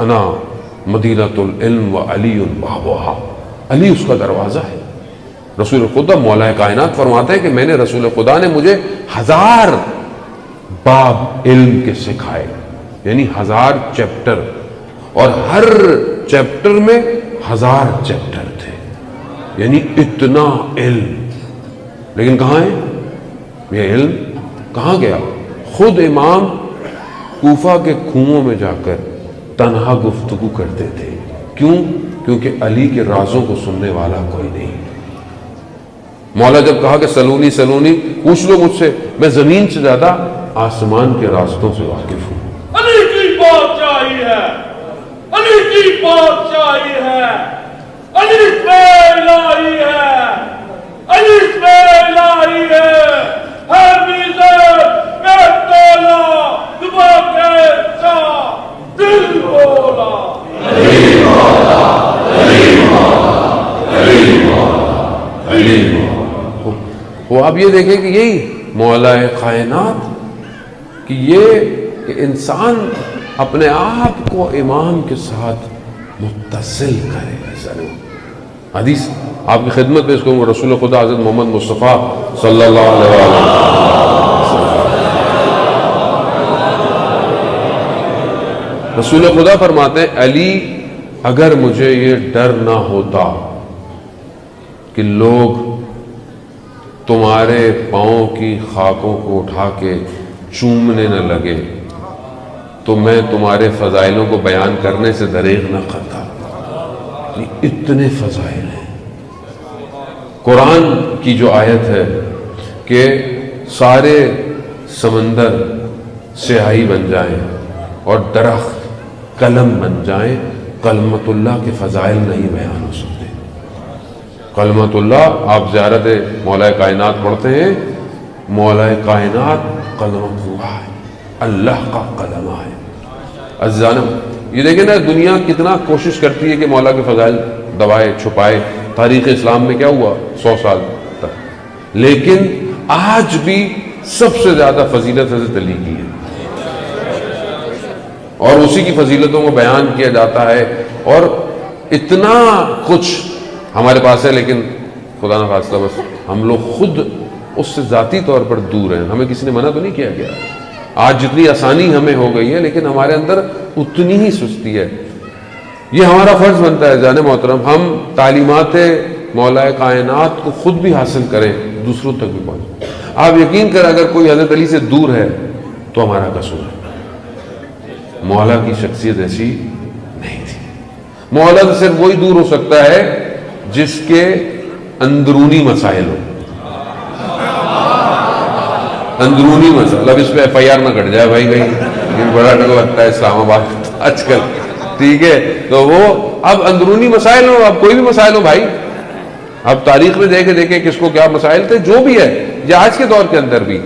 انا مدینۃ العلم و علی بابوہا. علی اس کا دروازہ ہے. رسول خدا مولا کائنات فرماتے ہیں کہ میں نے رسول خدا نے مجھے 1000 باب علم کے سکھائے, یعنی 1000 چیپٹر, اور ہر چیپٹر میں 1000 چیپٹر تھے, یعنی اتنا علم. لیکن کہاں ہے یہ علم؟ کہاں گیا؟ خود امام کوفہ کے کنووں میں جا کر تنہا گفتگو کرتے تھے. کیوں؟ کیونکہ علی کے رازوں کو سننے والا کوئی نہیں. مولا جب کہا کہ سلونی سلونی, پوچھ لو مجھ سے, میں زمین سے زیادہ آسمان کے راستوں سے واقف ہوں. علی کی بادشاہی ہے, علی کی بادشاہی ہے, علی سے الہی ہے, علی سے الہی ہے. ہر میزر میں تولا دبا کے شاہ دل بولا. علی مولا, علی مولا, علی مولا, علی مولا. وہ آپ یہ دیکھیں کہ یہی مولا کائنات کہ یہ کہ انسان اپنے آپ کو امام کے ساتھ متصل کرے. حدیث آپ کی خدمت میں اس کو رسول خدا حضرت محمد مصطفیٰ صلی اللہ علیہ وسلم رسول خدا فرماتے ہیں علی اگر مجھے یہ ڈر نہ ہوتا کہ لوگ تمہارے پاؤں کی خاکوں کو اٹھا کے چومنے نہ لگے تو میں تمہارے فضائلوں کو بیان کرنے سے دریغ نہ کرتا. اتنے فضائل ہیں. قرآن کی جو آیت ہے کہ سارے سمندر سیاہی بن جائیں اور درخت قلم بن جائیں, کلمت اللہ کے فضائل نہیں بیان ہو سکتے. کلمت اللہ, آپ زیارت مولا کائنات پڑھتے ہیں, مولا کائنات کلمت اللہ ہے, اللہ کا کلمہ ہے. عزیزانم, یہ دیکھیں نا دنیا کتنا کوشش کرتی ہے کہ مولا کے فضائل دبائے چھپائے. تاریخ اسلام میں کیا ہوا 100 سال تک, لیکن آج بھی سب سے زیادہ فضیلت حضرت علی کی ہے اور اسی کی فضیلتوں کو بیان کیا جاتا ہے. اور اتنا کچھ ہمارے پاس ہے, لیکن خدا نخواستہ بس ہم لوگ خود اس سے ذاتی طور پر دور ہیں. ہمیں کسی نے منع تو نہیں کیا گیا. آج جتنی آسانی ہمیں ہو گئی ہے لیکن ہمارے اندر اتنی ہی سستی ہے. یہ ہمارا فرض بنتا ہے جان محترم, ہم تعلیمات مولا کائنات کو خود بھی حاصل کریں, دوسروں تک بھی پہنچیں. آپ یقین کریں اگر کوئی حضرت علی سے دور ہے تو ہمارا قصور ہے. مولا کی شخصیت ایسی نہیں تھی. مولا سے صرف وہی دور ہو سکتا ہے جس کے اندرونی مسائل ہو. اندرونی مسئلہ, اب اس پہ FIR نہ کٹ جائے بھائی, کہیں بڑا ڈر لگتا ہے اسلام آباد آج کل, ٹھیک ہے, تو وہ اب اندرونی مسائل ہو, اب کوئی بھی مسائل ہو بھائی, اب تاریخ میں دیکھیں کس کو کیا مسائل تھے, جو بھی ہے, یا آج کے دور کے اندر بھی,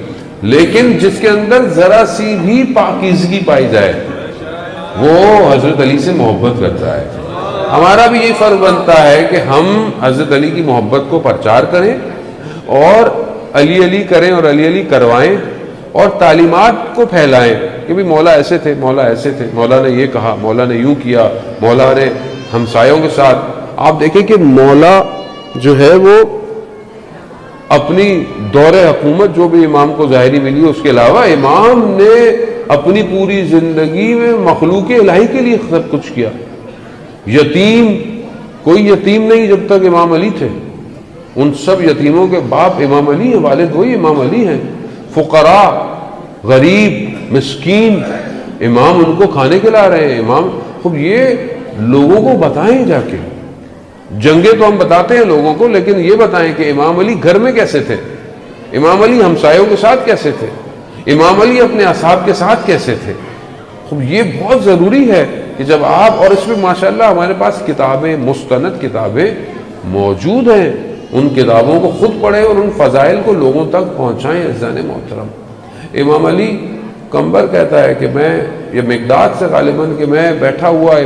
لیکن جس کے اندر ذرا سی بھی پاکیزگی پائی جائے وہ حضرت علی سے محبت کرتا ہے. ہمارا بھی یہ فرض بنتا ہے کہ ہم حضرت علی کی محبت کو پرچار کریں اور علی علی کریں اور علی علی کروائیں اور تعلیمات کو پھیلائیں کہ بھی مولا ایسے تھے, مولا ایسے تھے, مولا نے یہ کہا, مولا نے یوں کیا, مولا نے ہمسایوں کے ساتھ. آپ دیکھیں کہ مولا جو ہے وہ اپنی دور حکومت جو بھی امام کو ظاہری ملی, اس کے علاوہ امام نے اپنی پوری زندگی میں مخلوق الہی کے لیے سب کچھ کیا. یتیم کوئی یتیم نہیں جب تک امام علی تھے, ان سب یتیموں کے باپ امام علی ہیں, والد وہی امام علی ہیں. فقراء, غریب, مسکین, امام ان کو کھانے کھلا رہے ہیں، امام خب یہ لوگوں کو بتائیں جا کے. جنگیں تو ہم بتاتے ہیں لوگوں کو، لیکن یہ بتائیں کہ امام علی گھر میں کیسے تھے، امام علی ہمسایوں کے ساتھ کیسے تھے، امام علی اپنے اصحاب کے ساتھ کیسے تھے. خب یہ بہت ضروری ہے کہ جب آپ، اور اس میں ماشاءاللہ ہمارے پاس کتابیں، مستند کتابیں موجود ہیں، ان کتابوں کو خود پڑھیں اور ان فضائل کو لوگوں تک پہنچائیں. عزیزان محترم، امام علی کمبر کہتا ہے کہ میں، یہ مقداد سے غالباً، کہ میں بیٹھا ہوا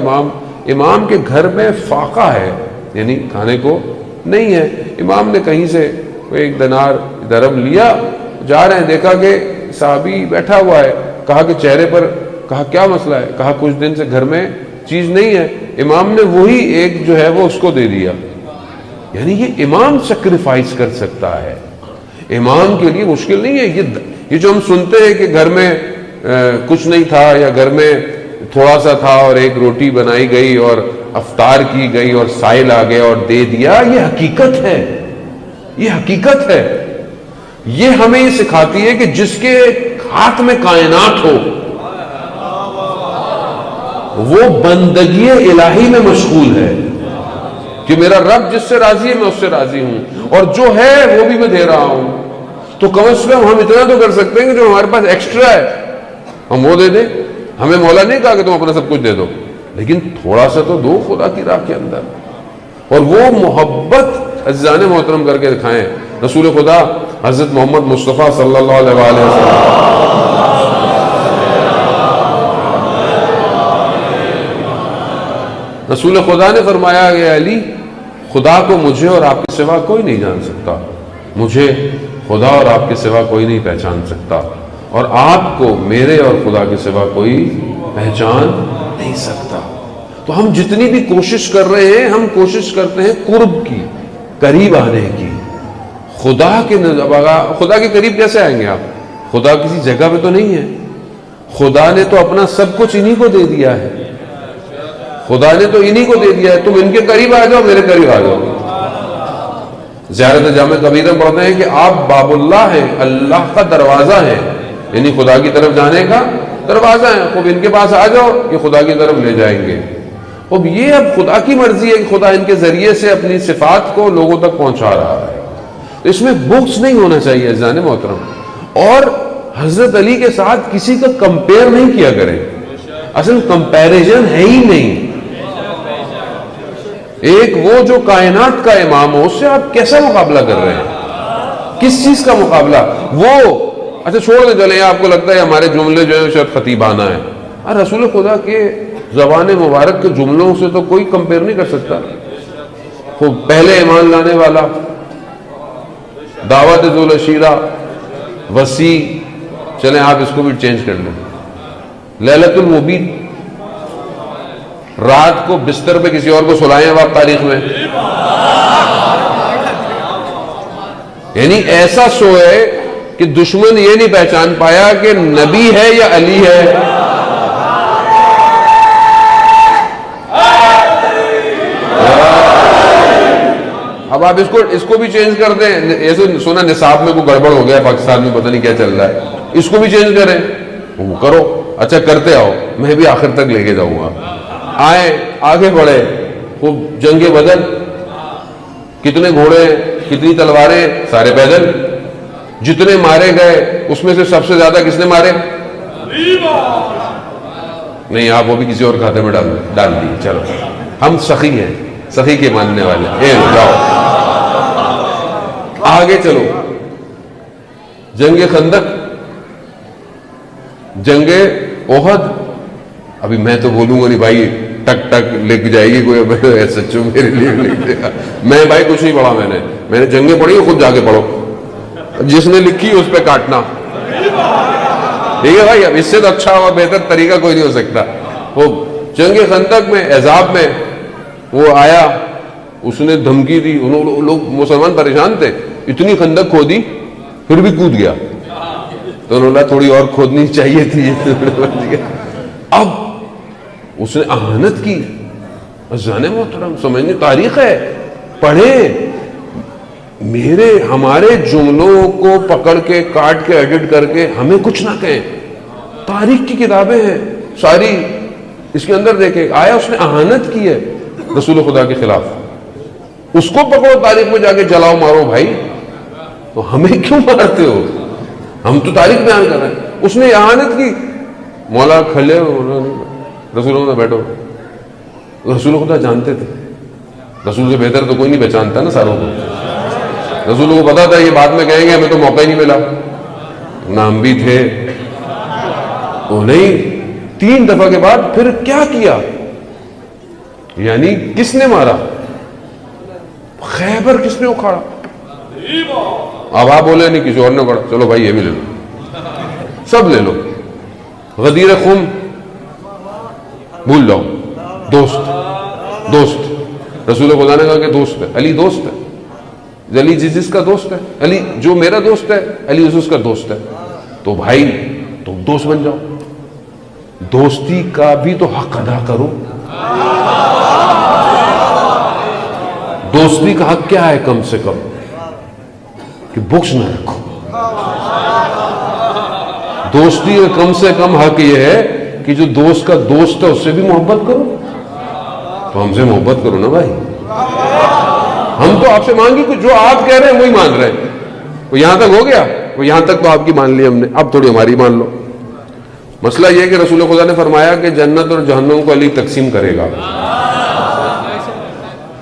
امام کے گھر میں فاقہ ہے، یعنی کھانے کو نہیں ہے. امام نے کہیں سے ایک دینار درہم لیا، جا رہے ہیں، دیکھا کہ صحابی بیٹھا ہوا ہے. کہا کہ چہرے پر، کہا کیا مسئلہ ہے؟ کہا کچھ دن سے گھر میں چیز نہیں ہے. امام نے وہی ایک جو ہے وہ اس کو دے دیا. یعنی یہ امام سیکریفائس کر سکتا ہے، امام کے لیے مشکل نہیں ہے. یہ جو ہم سنتے ہیں کہ گھر میں کچھ نہیں تھا، یا گھر میں تھوڑا سا تھا اور ایک روٹی بنائی گئی اور افطار کی گئی اور سائل آ گیا اور دے دیا، یہ حقیقت ہے، یہ حقیقت ہے. یہ ہمیں یہ سکھاتی ہے کہ جس کے ہاتھ میں کائنات ہو وہ بندگی الہی میں مشغول ہے، کہ میرا رب جس سے راضی ہے میں اس سے راضی ہوں، اور جو ہے وہ بھی میں دے رہا ہوں. تو کم از کم ہم اتنا تو کر سکتے ہیں کہ جو ہمارے پاس ایکسٹرا ہے ہم وہ دے دیں. ہمیں مولا نہیں کہا کہ تم اپنا سب کچھ دے دو، لیکن تھوڑا سا تو دو خدا کی راہ کے اندر، اور وہ محبت عزیزان محترم کر کے دکھائیں. رسول خدا حضرت محمد مصطفیٰ صلی اللہ علیہ وسلم رسول خدا نے فرمایا کہ علی، خدا کو مجھے اور آپ کے سوا کوئی نہیں جان سکتا، مجھے خدا اور آپ کے سوا کوئی نہیں پہچان سکتا، اور آپ کو میرے اور خدا کے سوا کوئی پہچان نہیں سکتا. تو ہم جتنی بھی کوشش کر رہے ہیں، ہم کوشش کرتے ہیں قرب کی، قریب آنے کی. خدا کے قریب کیسے آئیں گے آپ؟ خدا کسی جگہ پہ تو نہیں ہے، خدا نے تو اپنا سب کچھ انہی کو دے دیا ہے، خدا نے تو انہی کو دے دیا ہے. تم ان کے قریب آ جاؤ، میرے قریب آ جاؤ. زیارت جامع کبیرہ پڑھتے ہیں کہ آپ باب اللہ ہیں، اللہ کا دروازہ ہے، یعنی خدا کی طرف جانے کا دروازہ ہے. خوب ان کے پاس آ جاؤ، یہ خدا کی طرف لے جائیں گے. خوب یہ اب خدا کی مرضی ہے کہ خدا ان کے ذریعے سے اپنی صفات کو لوگوں تک پہنچا رہا ہے. تو اس میں بغض نہیں ہونا چاہیے عزیزان محترم. اور حضرت علی کے ساتھ کسی کا کمپیئر نہیں کیا کریں، اصل کمپیریزن ہے ہی نہیں. ایک وہ جو کائنات کا امام ہو، اس سے آپ کیسا مقابلہ کر رہے ہیں؟ کس چیز کا مقابلہ؟ وہ اچھا چھوڑ دیں، چلیں آپ کو لگتا ہے ہمارے جملے جو ہیں شاید خطیبانہ ہیں. اور رسول خدا کے زبان مبارک کے جملوں سے تو کوئی کمپیئر نہیں کر سکتا. وہ پہلے ایمان لانے والا، دعوت ذو العشیرہ، وسیع. چلیں آپ اس کو بھی چینج کر لیں. لیلۃ المبین، رات کو بستر پہ کسی اور کو سلائیں اب آپ تاریخ میں، یعنی ایسا سوئے کہ دشمن یہ نہیں پہچان پایا کہ نبی ہے یا علی ہے. اب آپ اس کو بھی چینج کر دیں. ایسے سونا نصاب میں کوئی گڑبڑ ہو گیا پاکستان میں، پتہ نہیں کیا چل رہا ہے، اس کو بھی چینج کریں. وہ کرو، اچھا کرتے آؤ، میں بھی آخر تک لے کے جاؤں گا. آئے آگے بڑھے. خوب جنگ بدر، کتنے گھوڑے، کتنی تلواریں، سارے پیدل. جتنے مارے گئے اس میں سے سب سے زیادہ کس نے مارے؟ نہیں، آپ وہ بھی کسی اور کھاتے میں ڈال دی. چلو ہم سخی ہیں، سخی کے ماننے والے. جاؤ آگے چلو. جنگ خندق، جنگ احد. ابھی میں تو بولوں گا نہیں بھائی، ٹک ٹک لکھ جائے گی کوئی، سچو میرے لیے لکھ دے گا. میں بھائی کچھ نہیں پڑھا، میں نے جنگیں پڑھی، خود جا کے پڑھو، جس نے لکھی اس پہ کاٹنا. ٹھیک ہے بھائی، اب اس سے تو اچھا اور بہتر طریقہ کوئی نہیں ہو سکتا. وہ جنگ خندق میں، احزاب میں وہ آیا، اس نے دھمکی دی. لوگ مسلمان پریشان تھے، اتنی خندق کھودی پھر بھی کود گیا. تو انہوں نے تھوڑی اور کھودنی چاہیے تھی. اب اس نے اہانت کی. عزیزان محترم سمجھنے، تاریخ ہے، پڑھیں. ہمارے جملوں کو پکڑ کے کاٹ کے ایڈٹ کر کے ہمیں کچھ نہ کہیں. تاریخ کی کتابیں ہیں. ساری اس کے اندر دیکھے آیا اس نے اہانت کی ہے رسول خدا کے خلاف، اس کو پکڑو تاریخ میں جا کے جلاؤ مارو بھائی، تو ہمیں کیوں مارتے ہو؟ ہم تو تاریخ بیان کر رہے ہیں. اس نے اہانت کی، مولا کھلے رسول خدا بیٹھو. رسول خدا جانتے تھے، رسول سے بہتر تو کوئی نہیں پہچانتا نا ساروں کو. رسول کو پتا تھا یہ بعد میں کہیں گے ہمیں تو موقع ہی نہیں ملا، نہ ہم بھی تھے. وہ نہیں، 3 دفعہ کے بعد پھر کیا کیا، یعنی کس نے مارا؟ خیبر کس نے اکھاڑا؟ اب آپ بولے نہیں کسی اور نے اکھاڑا، چلو بھائی یہ بھی لے لو، سب لے لو. غدیر خم بھول جاؤ، دوست رسول خدا نے کہا کہ دوست ہے، علی دوست ہے، علی جس کا دوست ہے، علی جو میرا دوست ہے علی اس کا دوست ہے. تو بھائی تم دوست بن جاؤ، دوستی کا بھی تو حق ادا کرو. دوستی کا حق کیا ہے؟ کم سے کم کہ بغض نہ رکھو. دوستی کا کم سے کم حق یہ ہے کہ جو دوست کا دوست ہے اس سے بھی محبت کرو. تو ہم سے محبت کرو نا بھائی. ہم تو آپ سے مانگی کہ جو آپ کہہ رہے ہیں وہی مان رہے ہیں. وہ یہاں تک ہو گیا، وہ یہاں تک تو آپ کی مان لی ہم نے، اب تھوڑی ہماری مان لو. مسئلہ یہ کہ رسول خدا نے فرمایا کہ جنت اور جہنم کو علی تقسیم کرے گا.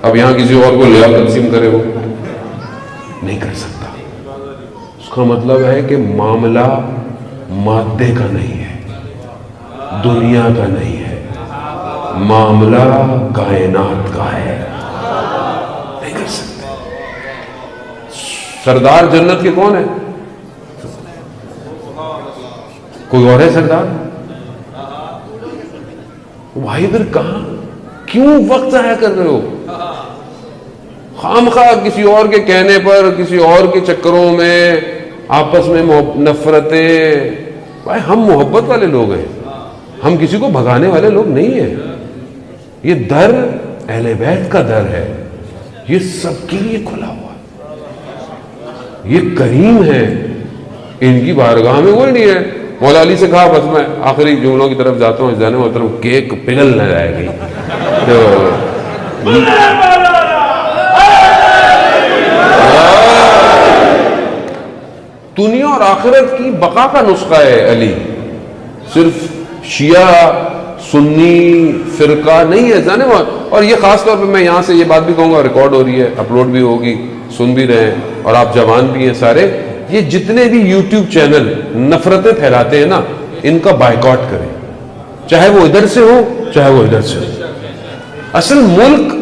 اب یہاں کسی اور کو لے آؤ تقسیم کرے، وہ نہیں کر سکتا. اس کا مطلب ہے کہ معاملہ مادے کا نہیں ہے، دنیا کا نہیں ہے، معاملہ کائنات کا ہے. نہیں کر سکتے. سردار جنت کے کون ہے؟ کوئی اور ہے سردار؟ بھائی پھر کہاں کیوں وقت ضائع کر رہے ہو؟ خام خواہ کسی اور کے کہنے پر، کسی اور کے چکروں میں آپس میں نفرتیں. بھائی ہم محبت والے لوگ ہیں، ہم کسی کو بھگانے والے لوگ نہیں ہیں. یہ در اہل بیت کا در ہے، یہ سب کے لیے کھلا ہوا ہے. یہ کریم ہے، ان کی بارگاہ میں کوئی نہیں ہے. مولا علی سے کہا، بس میں آخری جملوں کی طرف جاتا ہوں، جانے محترم کیک پگھل نہ جائے گی. دنیا اور آخرت کی بقا کا نسخہ ہے علی. صرف شیعہ سنی فرقہ نہیں ہے جانے. اور یہ خاص طور پہ میں یہاں سے یہ بات بھی کہوں گا، ریکارڈ ہو رہی ہے، اپلوڈ بھی ہوگی، سن بھی رہے ہیں، اور آپ جوان بھی ہیں سارے. یہ جتنے بھی یوٹیوب چینل نفرتیں پھیلاتے ہیں نا، ان کا بائیکاٹ کریں، چاہے وہ ادھر سے ہو چاہے وہ ادھر سے ہو. اصل ملک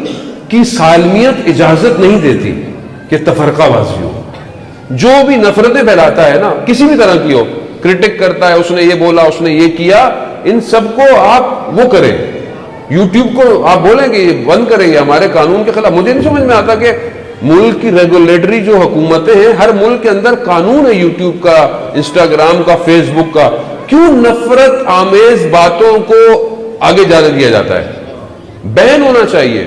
کی سالمیت اجازت نہیں دیتی کہ تفرقہ بازی ہو. جو بھی نفرتیں پھیلاتا ہے نا، کسی بھی طرح کی ہو، کرٹک کرتا ہے، اس نے یہ بولا، اس نے یہ کیا، ان سب کو آپ وہ کریں. یوٹیوب کو آپ بولیں کہ یہ بند کریں، یہ ہمارے قانون کے خلاف. مجھے نہیں سمجھ میں آتا کہ ملک کی ریگولیٹری جو حکومتیں ہیں، ہر ملک کے اندر قانون ہے یوٹیوب کا، انسٹاگرام کا، فیس بک کا، کیوں نفرت آمیز باتوں کو آگے جانے دیا جاتا ہے؟ بین ہونا چاہیے.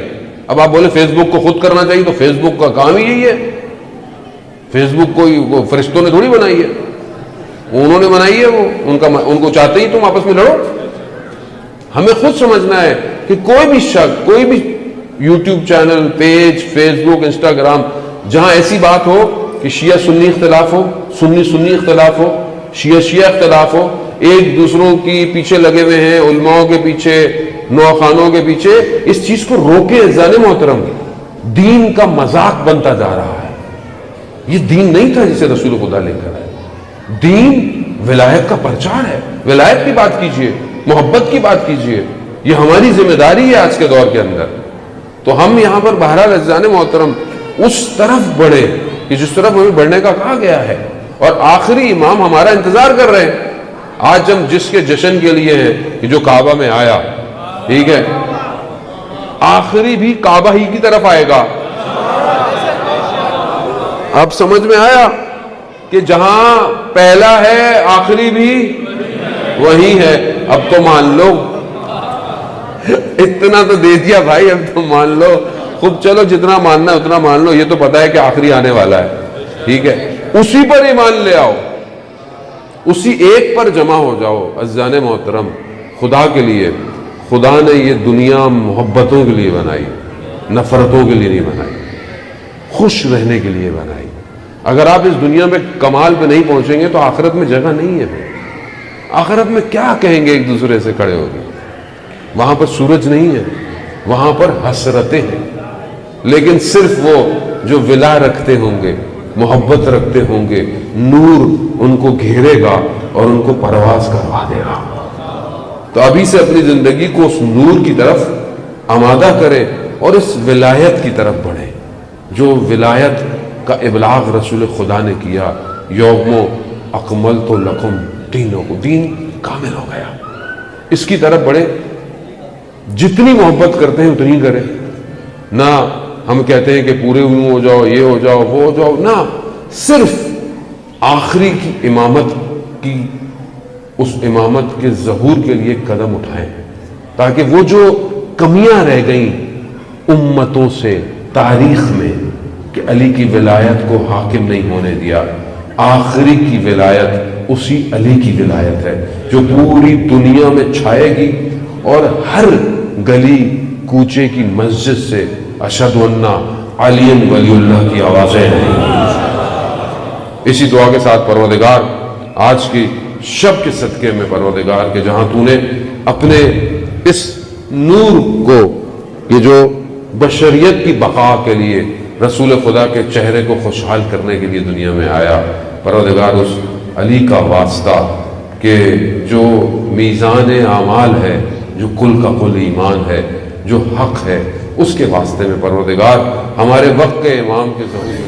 اب آپ بولے فیس بک کو خود کرنا چاہیے، تو فیس بک کا کام ہی یہی ہے. فیس بک کو وہ فرشتوں نے تھوڑی بنائی ہے، انہوں نے بنائی ہے. وہ ان کو چاہتے ہی تم آپس میں لڑو. ہمیں خود سمجھنا ہے کہ کوئی بھی شخص، کوئی بھی یوٹیوب چینل، پیج، فیس بک، انسٹاگرام، جہاں ایسی بات ہو کہ شیعہ سنی اختلاف ہو، سنی سنی اختلاف ہو، شیعہ شیعہ اختلاف ہو، ایک دوسروں کی پیچھے لگے ہوئے ہیں، علماؤں کے پیچھے، نوخانوں کے پیچھے، اس چیز کو روکے. عزیزان محترم، دین کا مذاق بنتا جا رہا ہے. یہ دین نہیں تھا جسے رسول خدا لے کر آئے. دین ولایت کا پرچار ہے. ولایت کی بات کیجئے، محبت کی بات کیجئے. یہ ہماری ذمہ داری ہے آج کے دور کے اندر. تو ہم یہاں پر بہرحال عزیزان محترم اس طرف بڑھے کہ جس طرف ہمیں بڑھنے کا کہا گیا ہے. اور آخری امام ہمارا انتظار کر رہے ہیں. آج ہم جس کے جشن کے لیے ہیں کہ جو کعبہ میں آیا، ٹھیک ہے، آخری بھی کعبہ ہی کی طرف آئے گا. اب سمجھ میں آیا کہ جہاں پہلا ہے آخری بھی وہی ہے. اب تو مان لو، اتنا تو دے دیا بھائی، اب تو مان لو. خود چلو جتنا ماننا ہے اتنا مان لو. یہ تو پتا ہے کہ آخری آنے والا ہے، ٹھیک ہے. اسی پر ایمان لے آؤ، اسی ایک پر جمع ہو جاؤ. عزیزان محترم، خدا کے لیے. خدا نے یہ دنیا محبتوں کے لیے بنائی، نفرتوں کے لیے نہیں بنائی، خوش رہنے کے لیے بنائی. اگر آپ اس دنیا میں کمال پہ نہیں پہنچیں گے تو آخرت میں جگہ نہیں ہے. آخرت میں کیا کہیں گے ایک دوسرے سے کھڑے ہو کے؟ وہاں پر سورج نہیں ہے، وہاں پر حسرتیں ہیں. لیکن صرف وہ جو ولا رکھتے ہوں گے، محبت رکھتے ہوں گے، نور ان کو گھیرے گا اور ان کو پرواز کروا دے گا. تو ابھی سے اپنی زندگی کو اس نور کی طرف آمادہ کرے اور اس ولایت کی طرف بڑھے جو ولایت کا ابلاغ رسول خدا نے کیا. یوم اکملت لکم دینکم، دین کامل ہو گیا. اس کی طرف بڑھے. جتنی محبت کرتے ہیں اتنی کریں. نہ ہم کہتے ہیں کہ پورے یوں ہو جاؤ، یہ ہو جاؤ، وہ ہو جاؤ، نہ صرف آخری کی امامت کی، اس امامت کے ظہور کے لیے قدم اٹھائیں تاکہ وہ جو کمیاں رہ گئیں امتوں سے تاریخ میں کہ علی کی ولایت کو حاکم نہیں ہونے دیا، آخری کی ولایت اسی علی کی ولایت ہے جو پوری دنیا میں چھائے گی اور ہر گلی کوچے کی مسجد سے اشہد ان علی ولی اللہ کی آوازیں ہیں. اسی دعا کے ساتھ پروردگار آج کی شب کے صدقے میں پروردگار کہ جہاں تو نے اپنے اس نور کو، یہ جو بشریت کی بقا کے لیے رسول خدا کے چہرے کو خوشحال کرنے کے لیے دنیا میں آیا، پروردگار اس علی کا واسطہ کہ جو میزان اعمال ہے، جو کل کا کل ایمان ہے، جو حق ہے، اس کے واسطے میں پروردگار ہمارے وقت کے امام کے ظہور